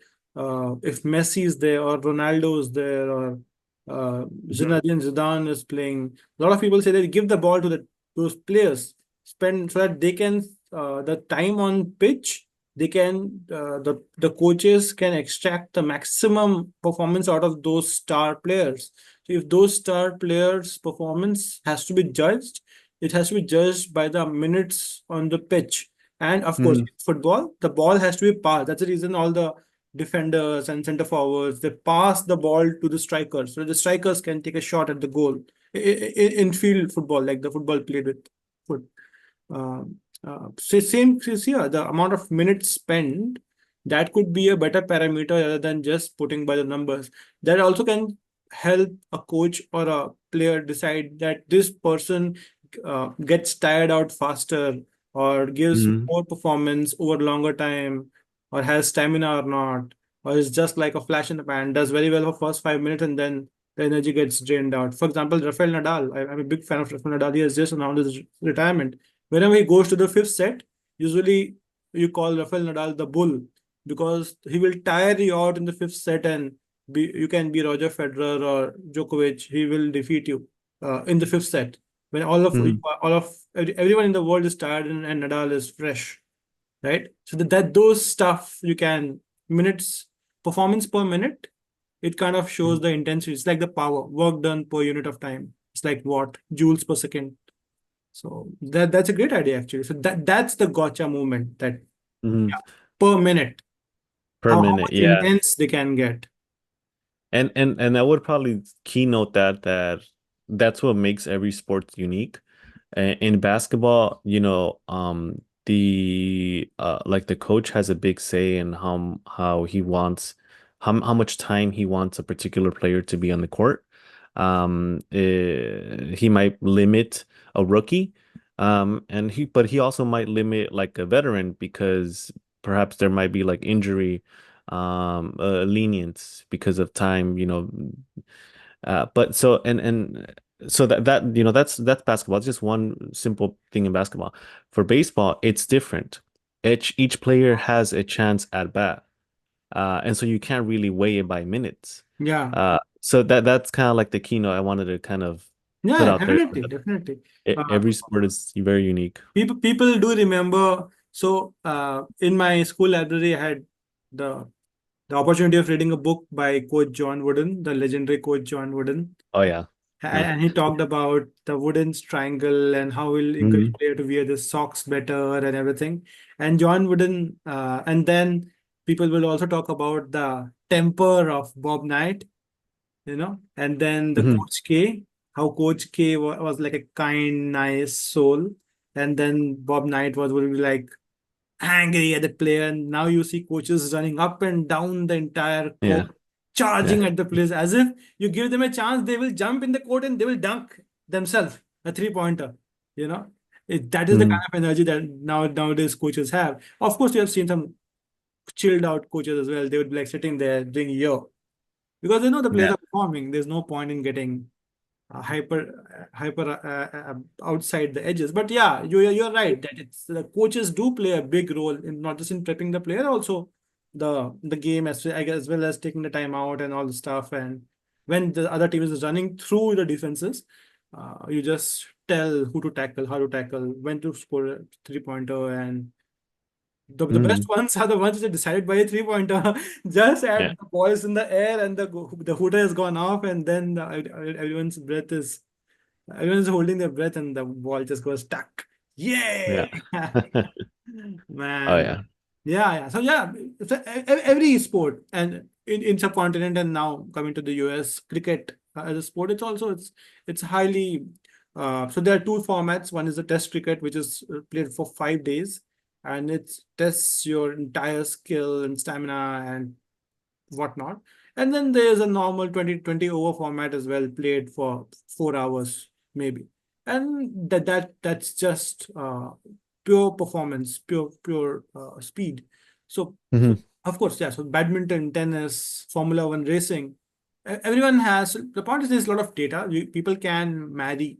if Messi is there or Ronaldo is there or Mhm. Zinedine Zidane is playing, a lot of people say they give the ball to those players, spend so that they can the time on pitch they can the coaches can extract the maximum performance out of those star players. So if those star players' performance has to be judged, it has to be judged by the minutes on the pitch. And of course, Mhm. in football, the ball has to be passed. That's the reason all the defenders and center forwards they pass the ball to the strikers, so the strikers can take a shot at the goal. In field football, like the football played with foot. Same here, the amount of minutes spent that could be a better parameter rather than just putting by the numbers. That also can help a coach or a player decide that this person gets tired out faster or gives Hmm. more performance over longer time or has stamina or not, or is just like a flash in the pan, does very well for first 5 minutes and then the energy gets drained out. For example, Rafael Nadal, I'm a big fan of Rafael Nadal. He has just announced his retirement. Whenever he goes to the fifth set, usually you call Rafael Nadal the bull because he will tire you out in the fifth set and you can be Roger Federer or Djokovic. He will defeat you in the fifth set when Hmm. everyone in the world is tired and Nadal is fresh, right? So that those stuff you can minutes performance per minute. It kind of shows the intensity. It's like the power work done per unit of time. It's like what joules per second. So that's a great idea actually. So that's the gotcha movement that Hmm. per minute, Per how minute, much yeah. intense they can get. And I would probably keynote that that's what makes every sport unique. In basketball, the like the coach has a big say in how he wants how much time he wants a particular player to be on the court. He might limit a rookie, and he also might limit like a veteran because perhaps there might be like injury lenience because of time, but so and so that that's basketball. It's just one simple thing in basketball. For baseball, it's different. Each player has a chance at bat, and so you can't really weigh it by minutes. Yeah, So that's kind of like the keynote I wanted to kind of put yeah, out there. definitely, definitely. Uh, Every sport is very unique. people do remember. So in my school library, I had the the opportunity of reading a book by Coach John Wooden, the legendary Coach John Wooden. Oh yeah. Yeah. And he talked about the wooden triangle and how he'll encourage Hmm. player to wear the socks better and everything. And John Wooden, and then people will also talk about the temper of Bob Knight, and then the Hmm. Coach K, how Coach K was like a kind, nice soul, and then Bob Knight would be like angry at the player. And now you see coaches running up and down the entire court, Yeah. charging Yeah. at the players as if you give them a chance, they will jump in the court and they will dunk themselves a three-pointer. You know, that is the kind Hmm. of energy that nowadays coaches have. Of course, you have seen some chilled out coaches as well. They would be like sitting there doing yo because they know the players Yeah. are performing. There's no point in getting hyper outside the edges. But yeah, you're right that it's the coaches do play a big role in not just in prepping the player, also the game as well as taking the time out and all the stuff. And when the other team is running through the defenses, you just tell who to tackle, how to tackle, when to score a three-pointer, and the best Hmm. ones are the ones that are decided by a three-pointer. Just Yeah. at the ball is in the air and the hooter has gone off, and then everyone's holding their breath, and the ball just goes stuck. Yeah. Yay! Oh Man. yeah. Yeah, yeah. So yeah, every sport and in subcontinent and now coming to the US, cricket as a sport, it's highly so there are two formats. One is the test cricket, which is played for 5 days, and it tests your entire skill and stamina and whatnot. And then there's a normal 20 over format as well, played for 4 hours, maybe. And that's just pure performance, pure speed. So, Hmm. of course, yeah. So badminton, tennis, Formula One racing, everyone has. The point is there's a lot of data. People can marry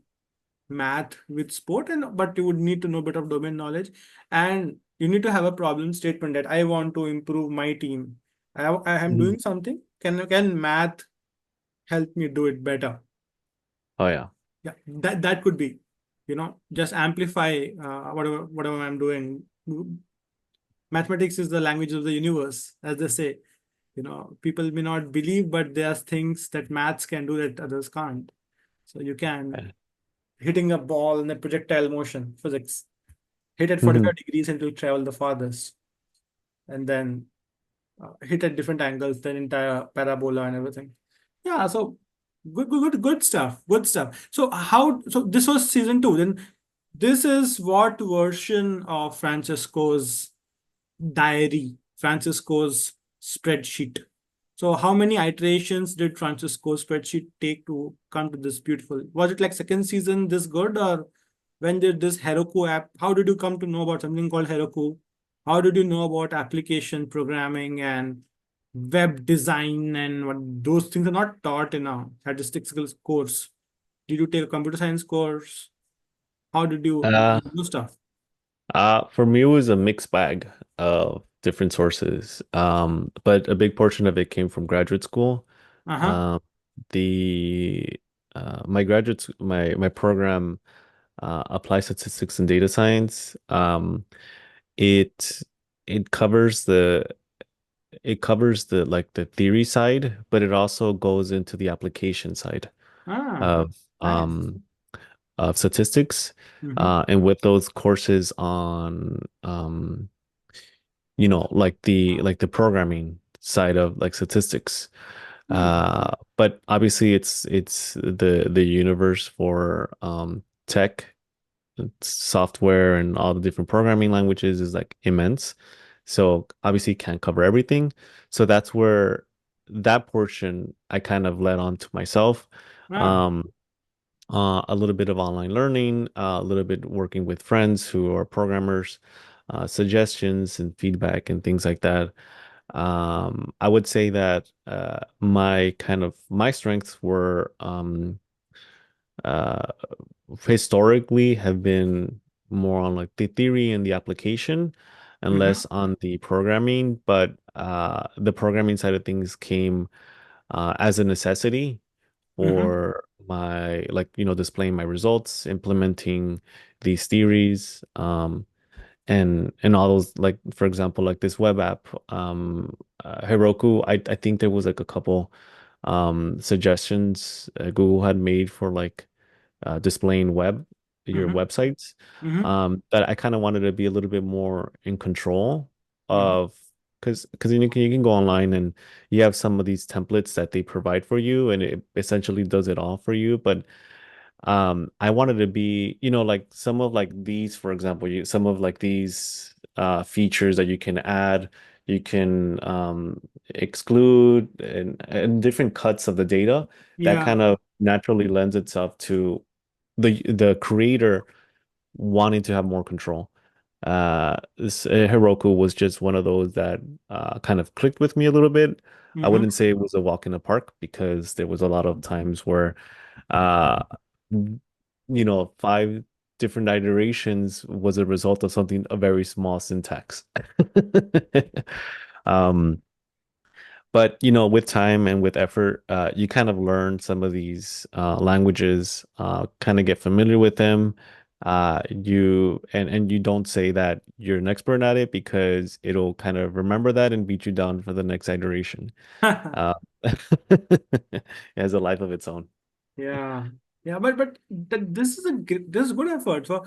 math with sport, and but you would need to know a bit of domain knowledge, and you need to have a problem statement that I want to improve my team. I am Hmm. doing something. Can math help me do it better? Oh yeah. Yeah, that could be, just amplify whatever I'm doing. Mathematics is the language of the universe, as they say. People may not believe, but there are things that maths can do that others can't. So you can Yeah. hitting a ball in a projectile motion, physics. Hit at Hmm. 45 degrees and it will travel the farthest. And then hit at different angles, then entire parabola and everything. Yeah, so good stuff. Good stuff. So this was season two. Then this is what version of Francisco's diary, Francisco's spreadsheet? So how many iterations did Francisco's spreadsheet take to come to this beautiful? Was it like second season this good, or when did this Heroku app? How did you come to know about something called Heroku? How did you know about application programming and web design and what those things are not taught in a statistical course? Did you take a computer science course? How did you Uh, do stuff? for me, it was a mixed bag of different sources. But a big portion of it came from graduate school. Uh-huh. Um, the my my program applies statistics and data science. It it covers the like the theory side, but it also goes into the application side Ah, of nice. statistics. Mm-hmm. And with those courses on like the programming side of like statistics. Hmm. But obviously it's the universe for tech software and all the different programming languages is like immense. So obviously can't cover everything. So that's where that portion I kind of led on to myself. Ah, Um, a little bit of online learning, a little bit working with friends who are programmers, suggestions and feedback and things like that. I would say that my strengths were uh, historically have been more on like the theory and the application and mm-hmm. less on the programming. But the programming side of things came as a necessity Mm-hmm. for my like displaying my results, implementing these theories, and all those like for example like this web app Heroku. I think there was like a couple suggestions Google had made for like displaying your Mm-hmm. websites Mm-hmm. that I kind of wanted to be a little bit more in control Mm-hmm. of because you can go online and you have some of these templates that they provide for you and it essentially does it all for you. But I wanted to be, like some of like these, for example, some of like these features that you can add, you can exclude and different cuts of the data that Yeah. kind of naturally lends itself to the creator wanting to have more control. Heroku was just one of those that kind of clicked with me a little bit. I Mm-hmm. wouldn't say it was a walk in the park because there was a lot of times where uh, five different iterations was a result of something, a very small syntax. Um, but with time and with effort, you kind of learn some of these languages, kind of get familiar with them. You don't say that you're an expert at it because it'll kind of remember that and beat you down for the next iteration. Uh, it has a life of its own. Yeah, yeah, but this is this is good effort. So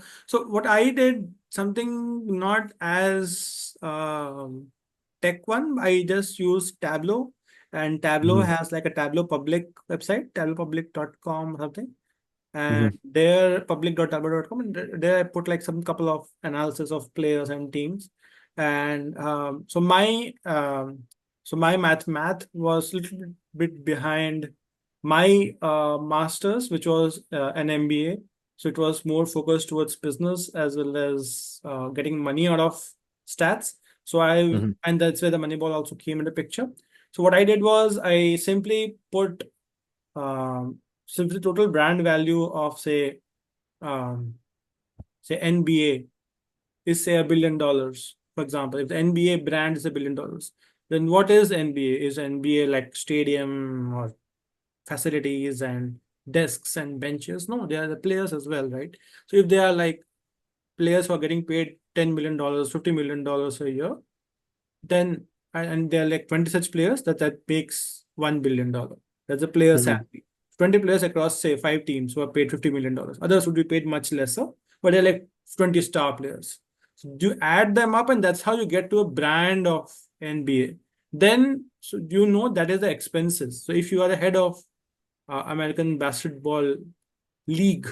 what I did something not as tech one. I just used Tableau, and Tableau Mhm, has like a Tableau public website, tableaupublic.com or something. And mhm, there public.tableau.com, and there I put like some couple of analysis of players and teams. And so my math was a little bit behind my master's, which was an MBA. So it was more focused towards business as well as getting money out of stats. mhm, And that's where the Moneyball also came into picture. So what I did was I simply put simply total brand value of um, say NBA is say $1 billion, for example. If the NBA brand is $1 billion, then what is NBA? Is NBA like stadium or facilities and desks and benches? No, they are the players as well, right? So if they are like players who are getting paid $10 million, $50 million a year, then and there are like 20 such players that makes $1 billion. That's a player mhm, salary. 20 players across say five teams who are paid $50 million. Others would be paid much lesser, but they're like 20 star players. So you add them up, and that's how you get to a brand of NBA. Then so you know that is the expenses. So if you are the head of American Basketball League,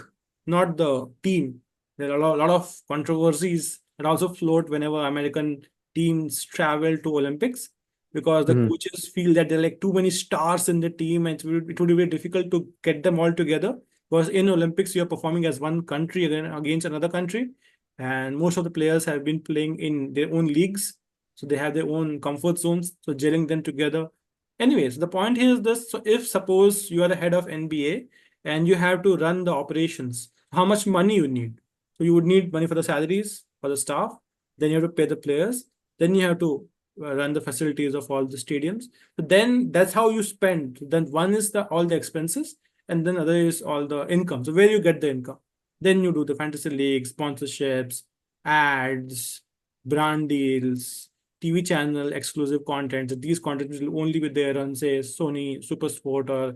not the team. There are a lot of controversies that also float whenever American teams travel to Olympics. because the Mhm. coaches feel that there are like too many stars in the team, and it would be very difficult to get them all together. Because in Olympics, you're performing as one country against another country, and most of the players have been playing in their own leagues, so they have their own comfort zones. So gelling them together. Anyways, the point here is this: so if suppose you are the head of NBA and you have to run the operations, how much money you need? So you would need money for the salaries for the staff. Then you have to pay the players. Then you have to run the facilities of all the stadiums. So then that's how you spend. Then one is the all the expenses, and then other is all the income. So where you get the income? Then you do the fantasy league, sponsorships, ads, brand deals, TV channel exclusive content. So these contents will only be there on say Sony Super Sport or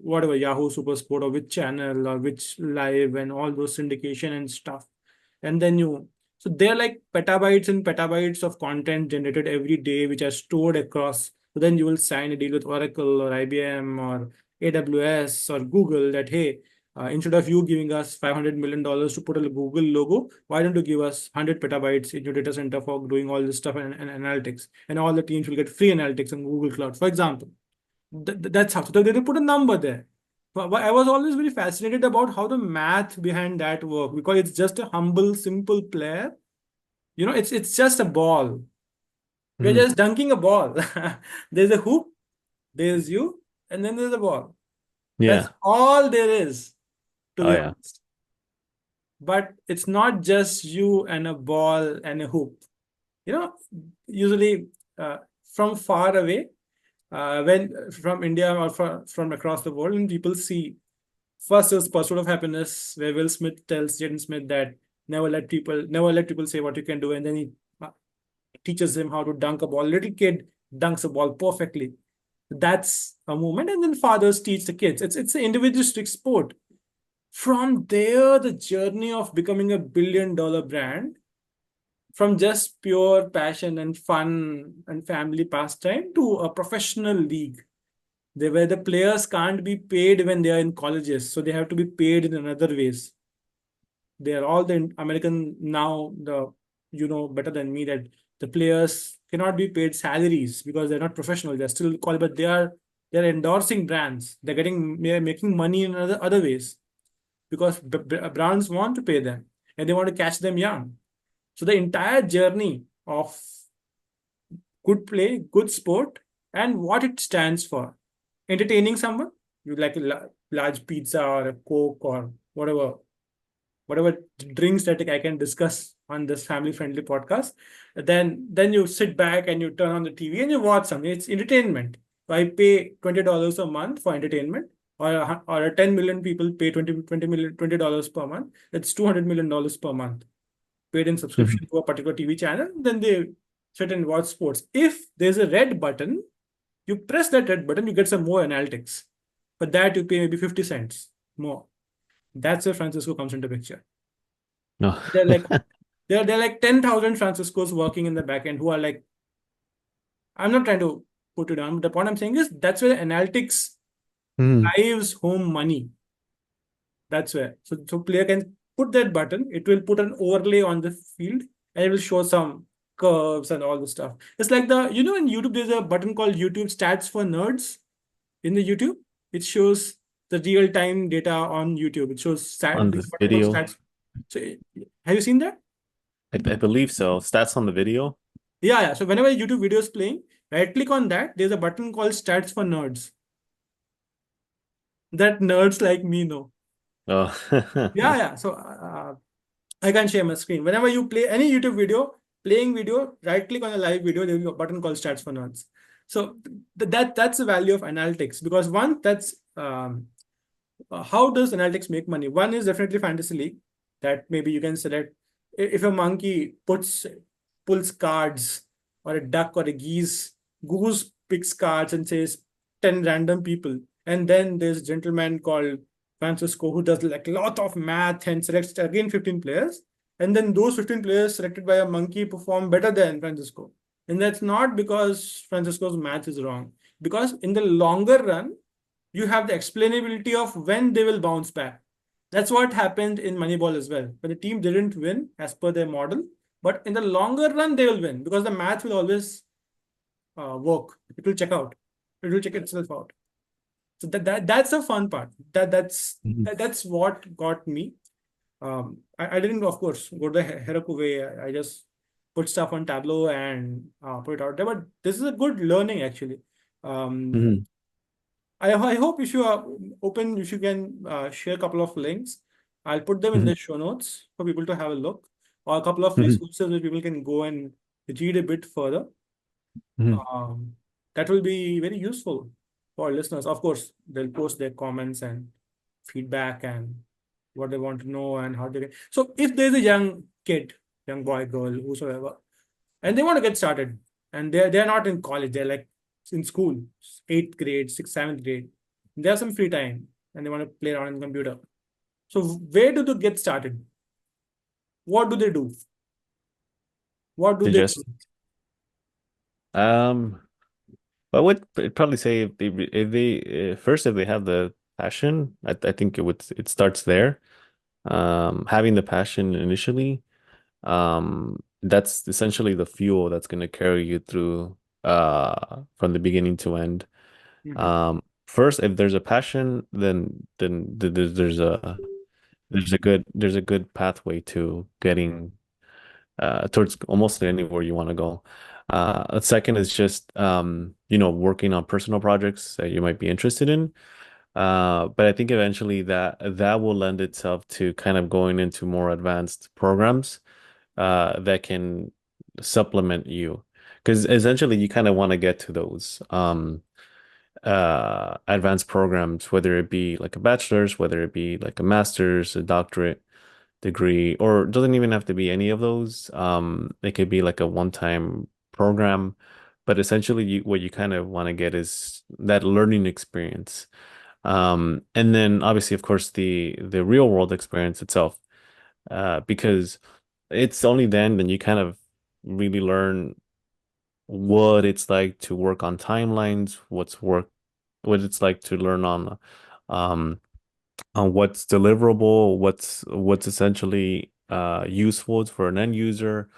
whatever Yahoo Super Sport or which channel or which live and all those syndication and stuff. And then you so they're like petabytes and petabytes of content generated every day, which are stored across. So then you will sign a deal with Oracle or IBM or AWS or Google that, hey, instead of you giving us $500 million to put a Google logo, why don't you give us 100 petabytes in your data center for doing all this stuff and analytics? And all the teams will get free analytics on Google Cloud, for example. That's how. So they put a number there. But I was always very fascinated about how the math behind that work, because it's just a humble, simple player. It's just a ball. We're Mhm. just dunking a ball. There's a hoop, there's you, and then there's a ball. That's Yeah. all there is, to Oh be yeah. honest. But it's not just you and a ball and a hoop. You know, Usually from far away, when from India or from across the world, and people see first is Pursuit of Happiness, where Will Smith tells Jaden Smith that never let people say what you can do, and then he teaches him how to dunk a ball. Little kid dunks a ball perfectly. That's a movement, and then fathers teach the kids. It's an individualistic sport. From there, the journey of becoming a billion-dollar brand, from just pure passion and fun and family pastime to a professional league, where the players can't be paid when they are in colleges, so they have to be paid in another ways. They are all the American now. Better than me that the players cannot be paid salaries because they're not professional. They're still called, but they're endorsing brands. They're making money in other ways because brands want to pay them and they want to catch them young. So the entire journey of good play, good sport, and what it stands for. Entertaining someone, you like a large pizza or a Coke or whatever drinks that I can discuss on this family-friendly podcast. Then you sit back and you turn on the TV and you watch something. It's entertainment. So I pay $20 a month for entertainment, or 10 million people pay 20 million $20 per month. That's $200 million per month paid in Mhm. subscription to a particular TV channel. Then they sit and watch sports. If there's a red button, you press that red button, you get some more analytics. For that, you pay maybe 50 cents more. That's where Francisco comes into picture. No. They're like they're like 10,000 Franciscos working in the back end who are like, I'm not trying to put it down, but the point I'm saying is that's where analytics Mhm. drives home money. That's where. So player can put that button, it will put an overlay on the field and it will show some curves and all the stuff. It's like in YouTube, there's a button called YouTube Stats for Nerds in the YouTube. It shows the real-time data on YouTube. It shows On there's the a button called video. stats. So have you seen that? I believe so. Stats on the video. Yeah. So whenever a YouTube video is playing, right click on that. There's a button called Stats for Nerds that nerds like me know. Oh. Yeah. So I can share my screen. Whenever you play any YouTube video, playing video, right click on a live video, there will be a button called Stats for Nerds. So that's the value of analytics, because one, that's how does analytics make money? One is definitely fantasy league, that maybe you can select if a monkey pulls cards, or a duck or a goose picks cards and says 10 random people. And then there's a gentleman called Francisco who does like a lot of math and selects again 15 players. And then those 15 players selected by a monkey perform better than Francisco. And that's not because Francisco's math is wrong. Because in the longer run, you have the explainability of when they will bounce back. That's what happened in Moneyball as well. But the team didn't win as per their model, but in the longer run, they will win because the math will always work. It will check out. It will check itself out. So that's the fun part. Mhm. That's what got me. I didn't, of course, go the Heroku way. I just put stuff on Tableau and put it out there. But this is a good learning actually. Um, Mhm. I hope if you are open, if you can share a couple of links. I'll put them in Mhm. the show notes for people to have a look, or a couple of Mhm. resources where people can go and read a bit further. Mhm. Um, that will be very useful for our listeners. Of course, they'll post their comments and feedback and what they want to know and how they get. So if there's a young kid, young boy, girl, whosoever, and they want to get started, and they're not in college, they're like in school, eighth grade, sixth, seventh grade. They have some free time and they want to play around in the computer. So where do they get started? What do they do? What do To they do? just um I would probably say if they first if they have the passion, I think it starts there. Having the passion initially, that's essentially the fuel that's going to carry you through from the beginning to end. Mhm. First, if there's a passion, then there's a good pathway to getting towards almost anywhere you want to go. A second is just working on personal projects that you might be interested in. But I think eventually that will lend itself to kind of going into more advanced programs that can supplement you. Because essentially you kind of want to get to those advanced programs, whether it be like a bachelor's, whether it be like a master's, a doctorate degree, or it doesn't even have to be any of those. It could be like a one-time program, but essentially what you kind of want to get is that learning experience. And then obviously, of course, the real world experience itself, because it's only then you kind of really learn what it's like to work on timelines, what it's like to learn um on what's deliverable, what's essentially useful for an end user,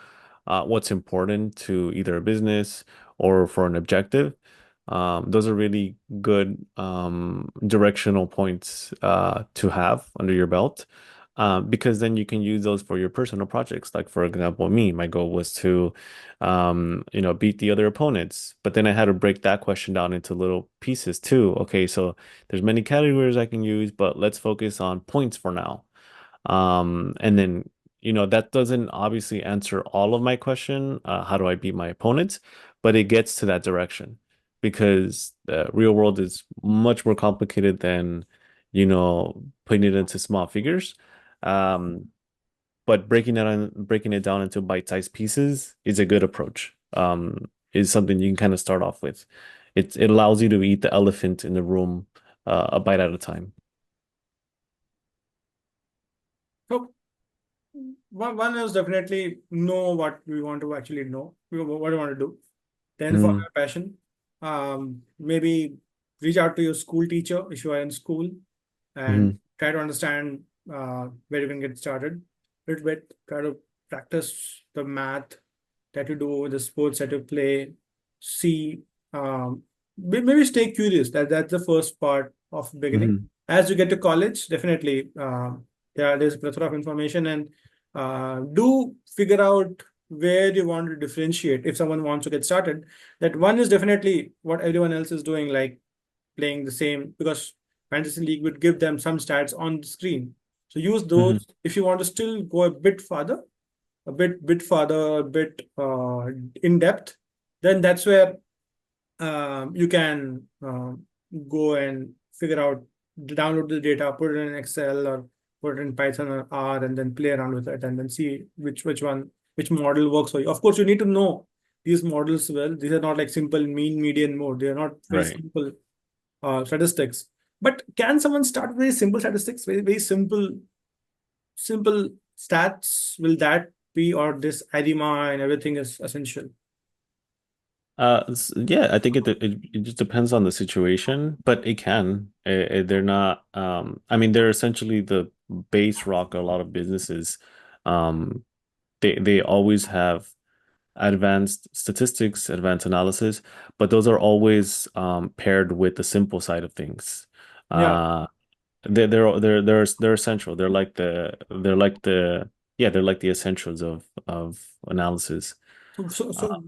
what's important to either a business or for an objective. Those are really good directional points to have under your belt. Because then you can use those for your personal projects. Like for example, me, my goal was to, beat the other opponents. But then I had to break that question down into little pieces too. Okay, so there's many categories I can use, but let's focus on points for now. And then, that doesn't obviously answer all of my question, how do I beat my opponents? But it gets to that direction because the real world is much more complicated than, putting it into small figures. Um, but breaking it down into bite-sized pieces is a good approach. Is something you can kind of start off with. It allows you to eat the elephant in the room, a bite at a time. So one is definitely know what we want to actually know, what we want to do. Then follow Mm-hmm. your passion. Maybe reach out to your school teacher if you are in school and try to understand where you can get started. A little bit, try to practice the math that you do, the sports that you play. See, maybe stay curious. That's the first part of beginning. Mm-hmm. As you get to college, definitely there's a plethora of information and do figure out where you want to differentiate if someone wants to get started. That one is definitely what everyone else is doing, like playing the same, because fantasy league would give them some stats on the screen. So use Mm-hmm. those if you want to still go a bit further, a bit further, a bit in depth. Then that's where you can go and figure out, download the data, put it in Excel or put it in Python or R, and then play around with it, and then see which model works for you. Of course, you need to know these models well. These are not like simple mean, median, mode. They are not very Right. simple statistics. But can someone start with very simple statistics, very simple stats? Will that be, or this ARIMA and everything is essential? Yeah, I think it just depends on the situation, but it can. They're not. I mean, they're essentially the base rock. A lot of businesses, um, they always have advanced statistics, advanced analysis, but those are always paired with the simple side of things. Yeah. Uh, they're essential. They're like the essentials of analysis. Uh, So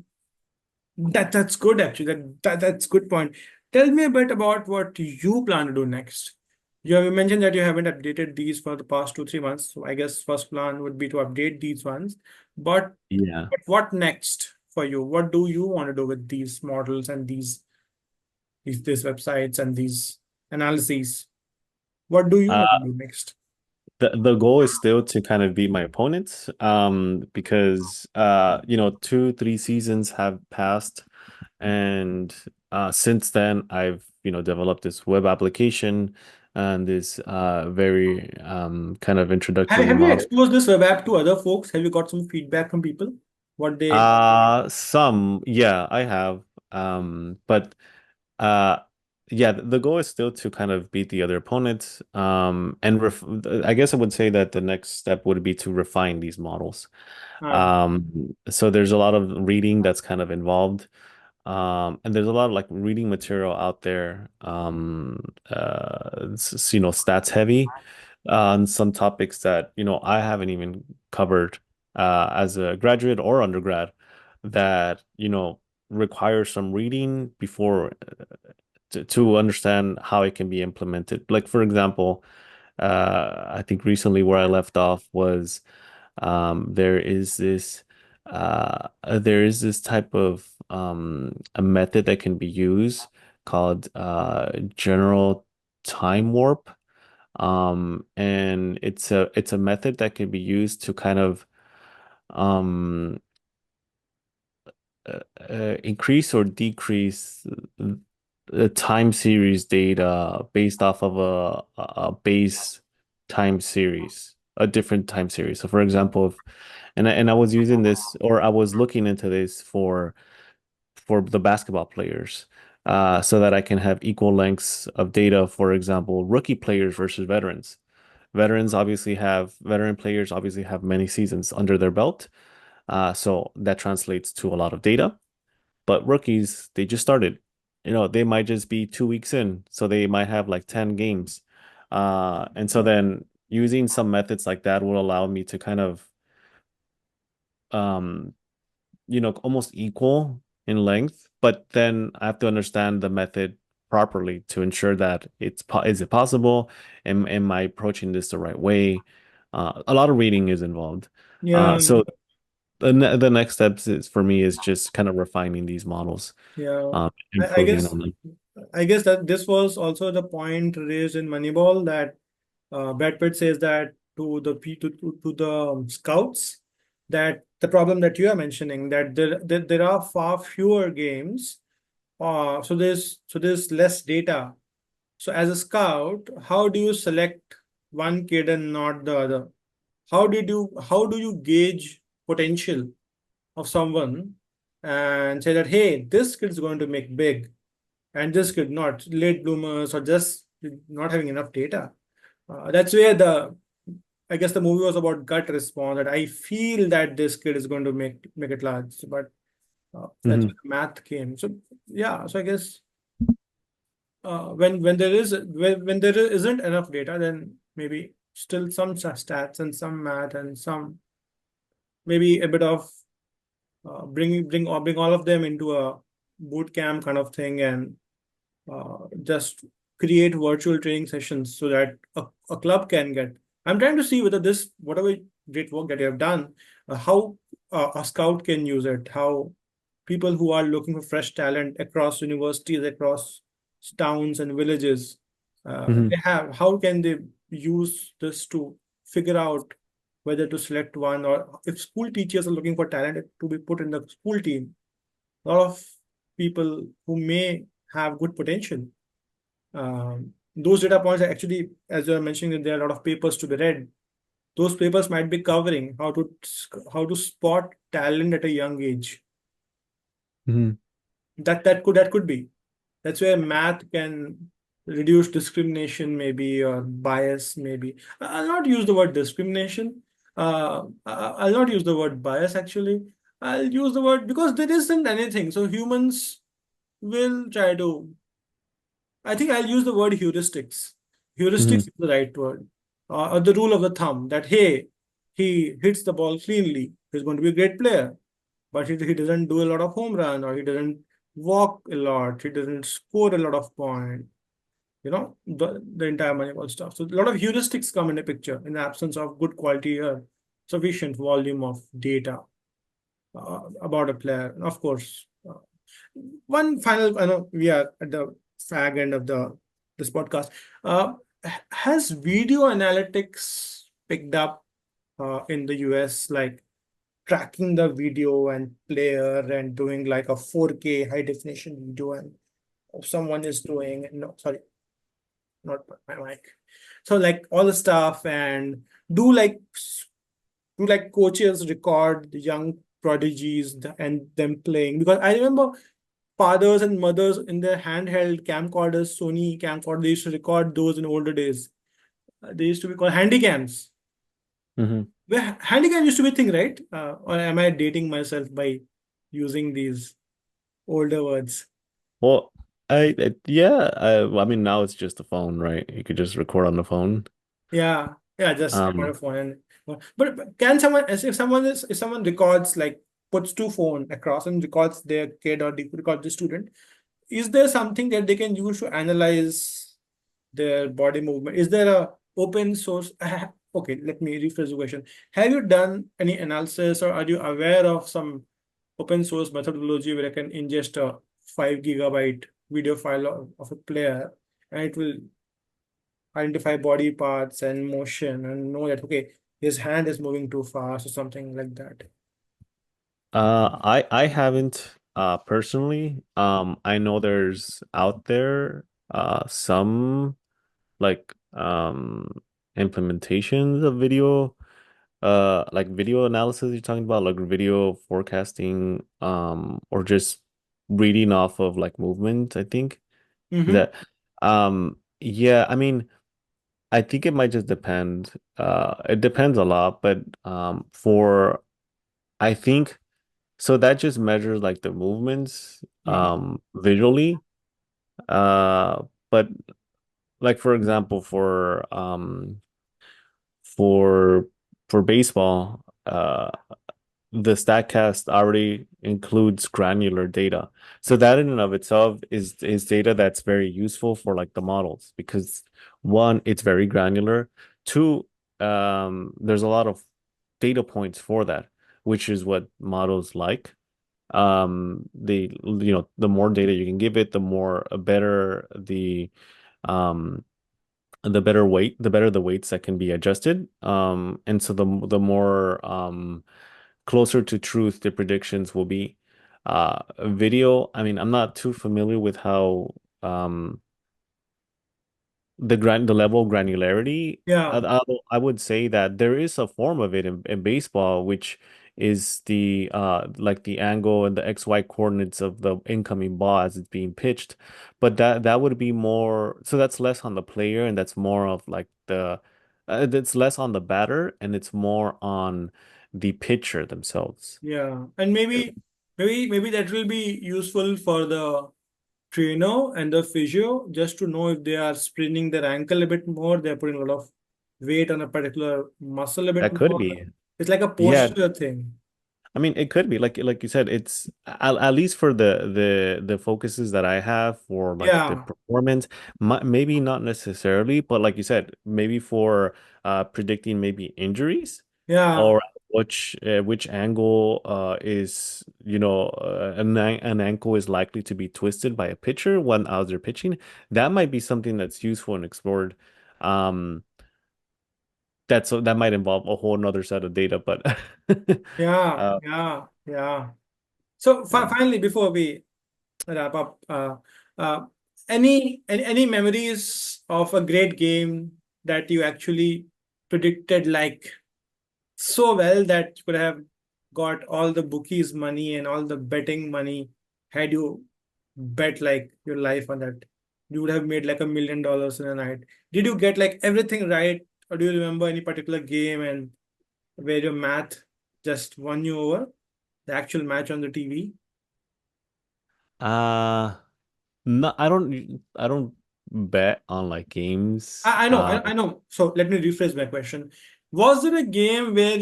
that's good actually. That's good point. Tell me a bit about what you plan to do next. You mentioned that you haven't updated these for the past 2, 3 months. So I guess first plan would be to update these ones. But yeah. but what next for you? What do you want to do with these models and these websites and these analyses? What do you want to do next? The goal is still to kind of beat my opponents, because 2, 3 seasons have passed, and since then I've developed this web application and this very kind of introductory Have you model. exposed this web app to other folks? Have you got some feedback from people? What they Some, yeah, I have. But uh yeah, the goal is still to kind of beat the other opponents. And I guess I would say that the next step would be to refine these models. uh, So there's a lot of reading that's kind of involved. And there's a lot of like reading material out there. Stats heavy on some topics that, I haven't even covered as a graduate or undergrad that, require some reading before to understand how it can be implemented. Like, for example, I think recently where I left off was there is this type of a method that can be used called general time warp. And it's a method that can be used to kind of um, increase or decrease the time series data based off of a base time series, a different time series. So, for example, and I was using this, or I was looking into this for the basketball players, so that I can have equal lengths of data. For example, rookie players versus veterans. Veteran players obviously have many seasons under their belt, so that translates to a lot of data. But rookies, they just started. They might just be 2 weeks in, so they might have like 10 games. And so then using some methods like that will allow me to kind of um, almost equal in length, but then I have to understand the method properly to ensure that is it possible? Am I approaching this the right way? A lot of reading is involved. yeah, So the next steps is for me is just kind of refining these models, yeah. I improving guess on them. that this was also the point raised in Moneyball that Brad Pitt says that to the scouts that the problem that you are mentioning that there are far fewer games, so there's less data. So as a scout, how do you select one kid and not the other? How do you gauge potential of someone and say that hey, this kid is going to make big and this kid not late bloomers or just not having enough data? That's where I guess the movie was about gut response that I feel that this kid is going to make it large, but that's Mhm. where the math came. So yeah, so I guess when there isn't enough data, then maybe still some stats and some math and some maybe a bit of bring all of them into a boot camp kind of thing and just create virtual training sessions so that a club can get. I'm trying to see whether this whatever great work that you have done, how a scout can use it, how people who are looking for fresh talent across universities, across towns and villages, Mhm. how can they use this to figure out whether to select one, or if school teachers are looking for talent to be put in the school team, a lot of people who may have good potential. Those data points are actually, as you are mentioning, that there are a lot of papers to be read. Those papers might be covering how to spot talent at a young age. Mhm. That could be. That's where math can reduce discrimination, maybe, or bias, maybe. I'll not use the word discrimination. I'll not use the word bias actually. I'll use the word because there isn't anything. So humans will try to. I think I'll use the word heuristics. Heuristics Hmm. is the right word, or the rule of the thumb that hey, he hits the ball cleanly. He's going to be a great player, but he doesn't do a lot of home run, or he doesn't walk a lot. He doesn't score a lot of points. The entire Moneyball stuff. So a lot of heuristics come in the picture in the absence of good quality or sufficient volume of data about a player. And of course, one final, I know we are at the fag end of the this podcast. Uh, has video analytics picked up in the US, like tracking the video and player and doing like a 4K high definition video, and if someone is doing no, sorry, not my mic. So like all the stuff, and do like coaches record the young prodigies and them playing, because I remember fathers and mothers in their handheld camcorders, Sony camcorder, they used to record those in older days. They used to be called handycams. Hmm. Where handycam used to be a thing, right? Or am I dating myself by using these older words? Well, yeah, I mean, now it's just a phone, right? You could just record on the phone. Yeah, yeah, just record a Um, phone and but can someone, as if someone records, like puts two phone across and records their kid or records the student, is there something that they can use to analyze their body movement? Is there a open source? Okay, let me rephrase the question. Have you done any analysis, or are you aware of some open source methodology where I can ingest a 5 GB video file of a player, and it will identify body parts and motion and know that okay, his hand is moving too fast or something like that? I haven't personally. I know there's out there some like implementations of video, like video analysis you're talking about, like video forecasting, or just reading off of like movement, I think. Is Mm-hmm. that yeah, I mean, I think it might just depend. It depends a lot, but for I think so that just measures like the movements Mm-hmm. visually. But like for example, for for baseball, the StatCast already includes granular data. So that in and of itself is data that's very useful for like the models because one, it's very granular. Two, there's a lot of data points for that, which is what models like. The more data you can give it, the more better um the better the weights that can be adjusted. And so the more closer to truth the predictions will be. Video, I mean, I'm not too familiar with how the level of granularity. Yeah, I would say that there is a form of it in baseball, which is the like the angle and the XY coordinates of the incoming ball as it's being pitched. But that would be more, so that's less on the player and that's more of like the that's less on the batter and it's more on the pitcher themselves. yeah, and maybe that will be useful for the trainer and the physio, just to know if they are spraining their ankle a bit more, they're putting a lot of weight on a particular muscle a bit That could more. be. It's like a Yeah, posture thing. I mean, it could be like you said. It's at least for the focuses that I have for like the Yeah, performance. Maybe not necessarily, but like you said, maybe for predicting maybe injuries yeah, or which angle is an ankle is likely to be twisted by a pitcher when as they're pitching. That might be something that's useful and explored. Um, that might involve a whole nother set of data, but yeah, uh, yeah, yeah. So yeah. finally, before we wrap up, uh, any memories of a great game that you actually predicted like so well that you could have got all the bookies money and all the betting money, had you bet like your life on that? You would have made like $1 million in a night. Did you get like everything right, or do you remember any particular game and where your math just won you over? the actual match on the TV? Uh no, I don't bet on like games. I know, I know. So let me rephrase my question. Was there a game where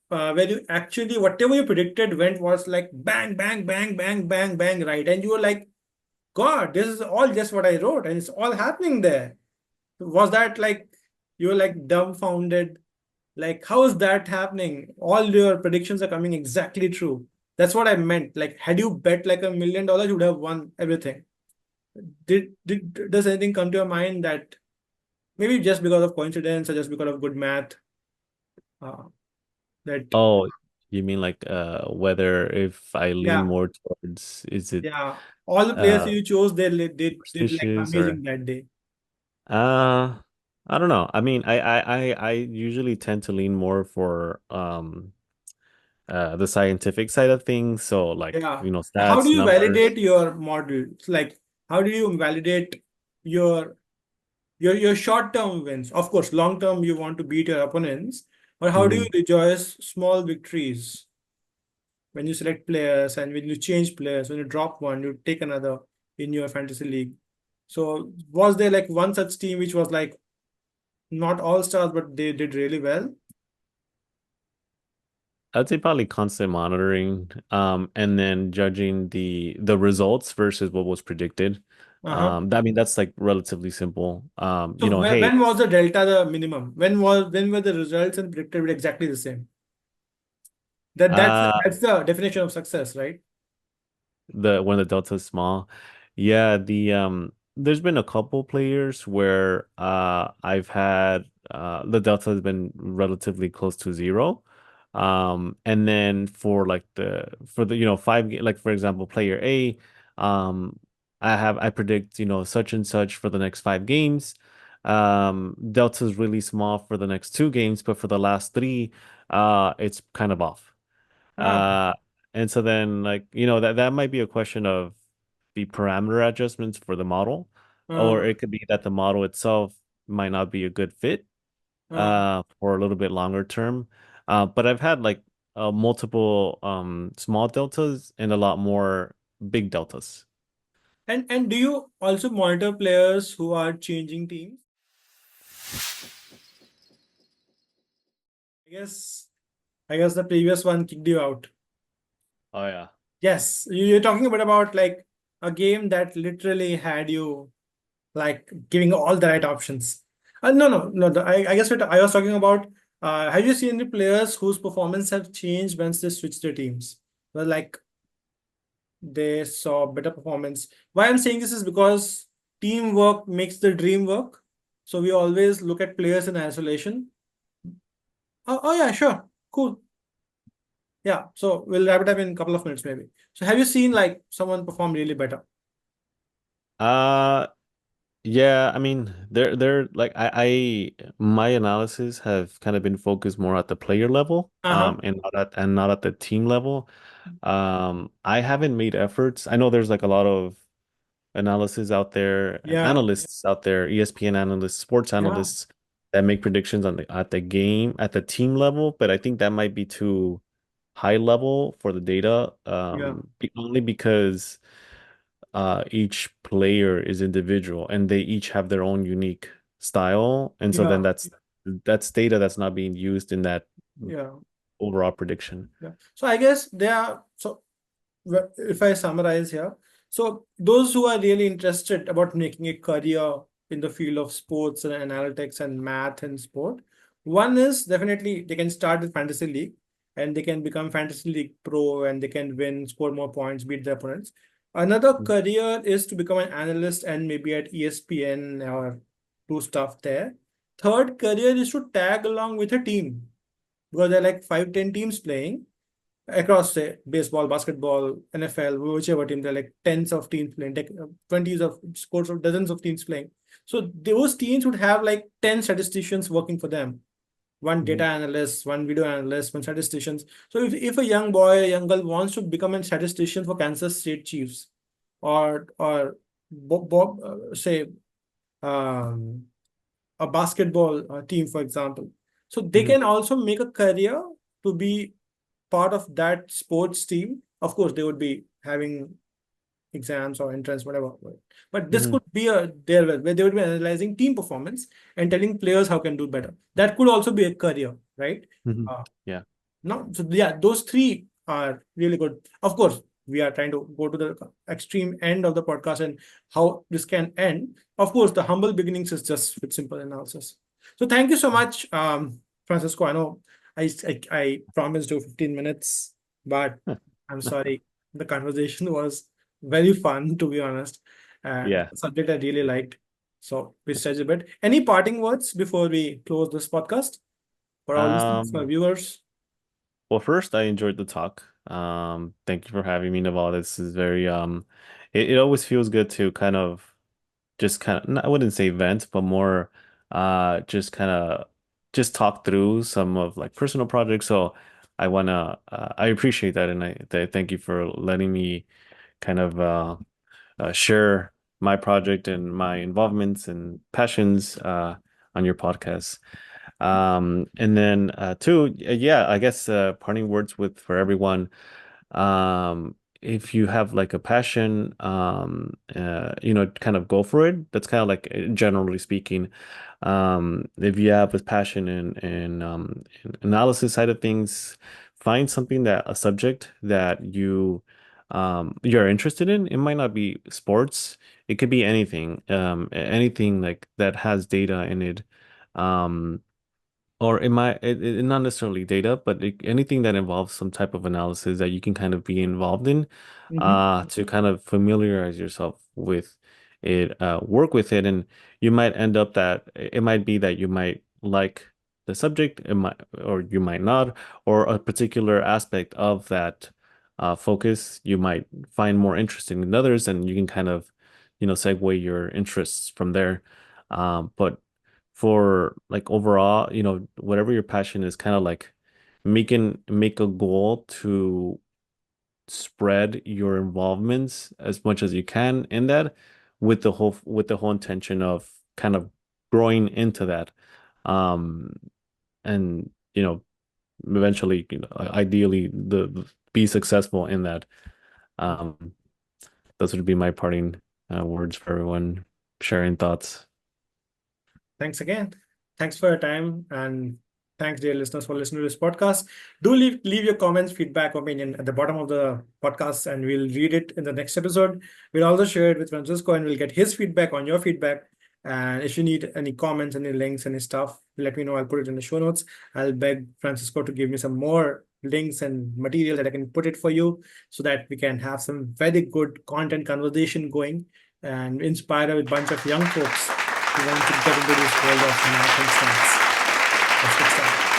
where you actually whatever you predicted went was like bang, bang, bang, bang, bang, bang, right? And you were like, God, this is all just what I wrote, and it's all happening there. Was that like you were like dumbfounded? Like, how is that happening? All your predictions are coming exactly true. That's what I meant. Like, had you bet like $1 million, you would have won everything. Does anything come to your mind that maybe just because of coincidence or just because of good math, uh, that Oh, you mean like whether if I lean yeah, more towards is it yeah, all the players uh you chose, they did like superstitious or amazing that day. uh I don't know. I mean, I usually tend to lean more for the scientific side of things, so like, Yeah. How do stats, you numbers. validate your model? It's like, how do you validate your your short-term wins? Of course, long-term you want to beat your opponents, but how do you Mhm. rejoice small victories when you select players and when you change players, when you drop one, you take another in your fantasy league? So was there like one such team which was like not all stars, but they did really well? I'd say probably constant monitoring, and then judging the results versus what was predicted. Uh-huh. I mean, that's like relatively simple. So Hey, when was the delta the minimum? When were the results and predicted exactly the same? uh, That's the definition of success, right? the when the delta is small. Yeah, there's been a couple players where I've had the delta has been relatively close to zero. And then for the like for example, player A, um I predict, such and such for the next 5 games. Delta is really small for the next 2 games, but for the last three, it's kind of off. Ah, Uh, and so then, like, that might be a question of the parameter adjustments for the model, or uh, it could be that the model itself might not be a good fit uh. for a little bit longer term. But I've had like multiple small deltas and a lot more big deltas. And do you also monitor players who are changing teams? I guess I guess the previous one kicked you out. Oh yeah. Yes, you're talking about like a game that literally had you like giving all the right options. No, no, no. I guess what I was talking about. Have you seen the players whose performance have changed once they switched their teams? Well, like they saw better performance. Why I'm saying this is because teamwork makes the dream work. So we always look at players in isolation. Oh yeah, sure, cool. Yeah, so we'll wrap it up in a couple of minutes maybe. So have you seen like someone perform really better? Uh Yeah, I mean, they're like my analysis have kind of been focused more at the player level, Uh-huh. and not at the team level. I haven't made efforts. I know there's like a lot of analysis out there, Yeah, analysts out there, ESPN analysts, sports yeah, analysts that make predictions at the team level, but I think that might be too high level for the data, yeah, only because each player is individual and they each have their own unique style. And so then yeah, that's data that's not being used in that yeah, overall prediction. yeah. So I guess they are so if I summarize here, so those who are really interested about making a career in the field of sports and analytics and math and sport, one is definitely they can start with fantasy league and they can become fantasy league pro and they can win, score more points, beat their opponents. Another career is to become an analyst and maybe at ESPN or do stuff there. Third career is to tag along with a team because there are like 5, 10 teams playing across say baseball, basketball, NFL, whichever team. There are like tens of teams playing, like 20s of scores of dozens of teams playing. So those teams would have like 10 statisticians working for them. One data Mhm. analyst, one video analyst, one statisticians. So if a young boy, a young girl wants to become a statistician for Kansas State Chiefs, or say um, a basketball team, for example, so they Mhm. can also make a career to be part of that sports team, of course, they would be having exams or entrance, whatever. But this Mhm. could be there where they would be analyzing team performance and telling players how can do better. That could also be a career, right? Mhm. Uh, Yeah. no, so yeah, those three are really good. Of course, we are trying to go to the extreme end of the podcast and how this can end. Of course, the humble beginnings is just with simple analysis. So thank you so much, Francisco. I know I promised you 15 minutes, but I'm sorry. The conversation was very fun, to be honest, and Yeah. a subject I really liked. So we stretched a bit. Any parting words before we close this podcast for our listeners, for our Um, viewers? well, first, I enjoyed the talk. Thank you for having me, Naval. This is very it always feels good to kind of just kind of, I wouldn't say vent, but more just kind of just talk through some of like personal projects. So I appreciate that, and I thank you for letting me kind of share my project and my involvements and passions on your podcast. And then two, yeah, I guess parting words with for everyone. If you have like a passion, kind of go for it. That's kind of like generally speaking. If you have a passion in analysis side of things, find something that a subject that you're interested in. It might not be sports. It could be anything. Anything like that has data in it. Um, or not necessarily data, but anything that involves some type of analysis that you can kind of be involved in, Mhm. to kind of familiarize yourself with it, work with it, and you might end up that it might be that you might like the subject, it might, or you might not, or a particular aspect of that focus you might find more interesting than others, and you can kind of, segue your interests from there. But for like overall, whatever your passion is, kind of like make a goal to spread your involvements as much as you can in that with the whole intention of kind of growing into that. Um and eventually, ideally be successful in that. Um those would be my parting words for everyone sharing thoughts. Thanks again. Thanks for your time, and thanks, dear listeners, for listening to this podcast. Do leave your comments, feedback, opinion at the bottom of the podcast, and we'll read it in the next episode. We'll also share it with Francisco, and we'll get his feedback on your feedback. And if you need any comments, any links, any stuff, let me know. I'll put it in the show notes. I'll beg Francisco to give me some more links and material that I can put it for you so that we can have some very good content conversation going and inspire a bunch of young folks who want to get into this world of math and science. Let's get started.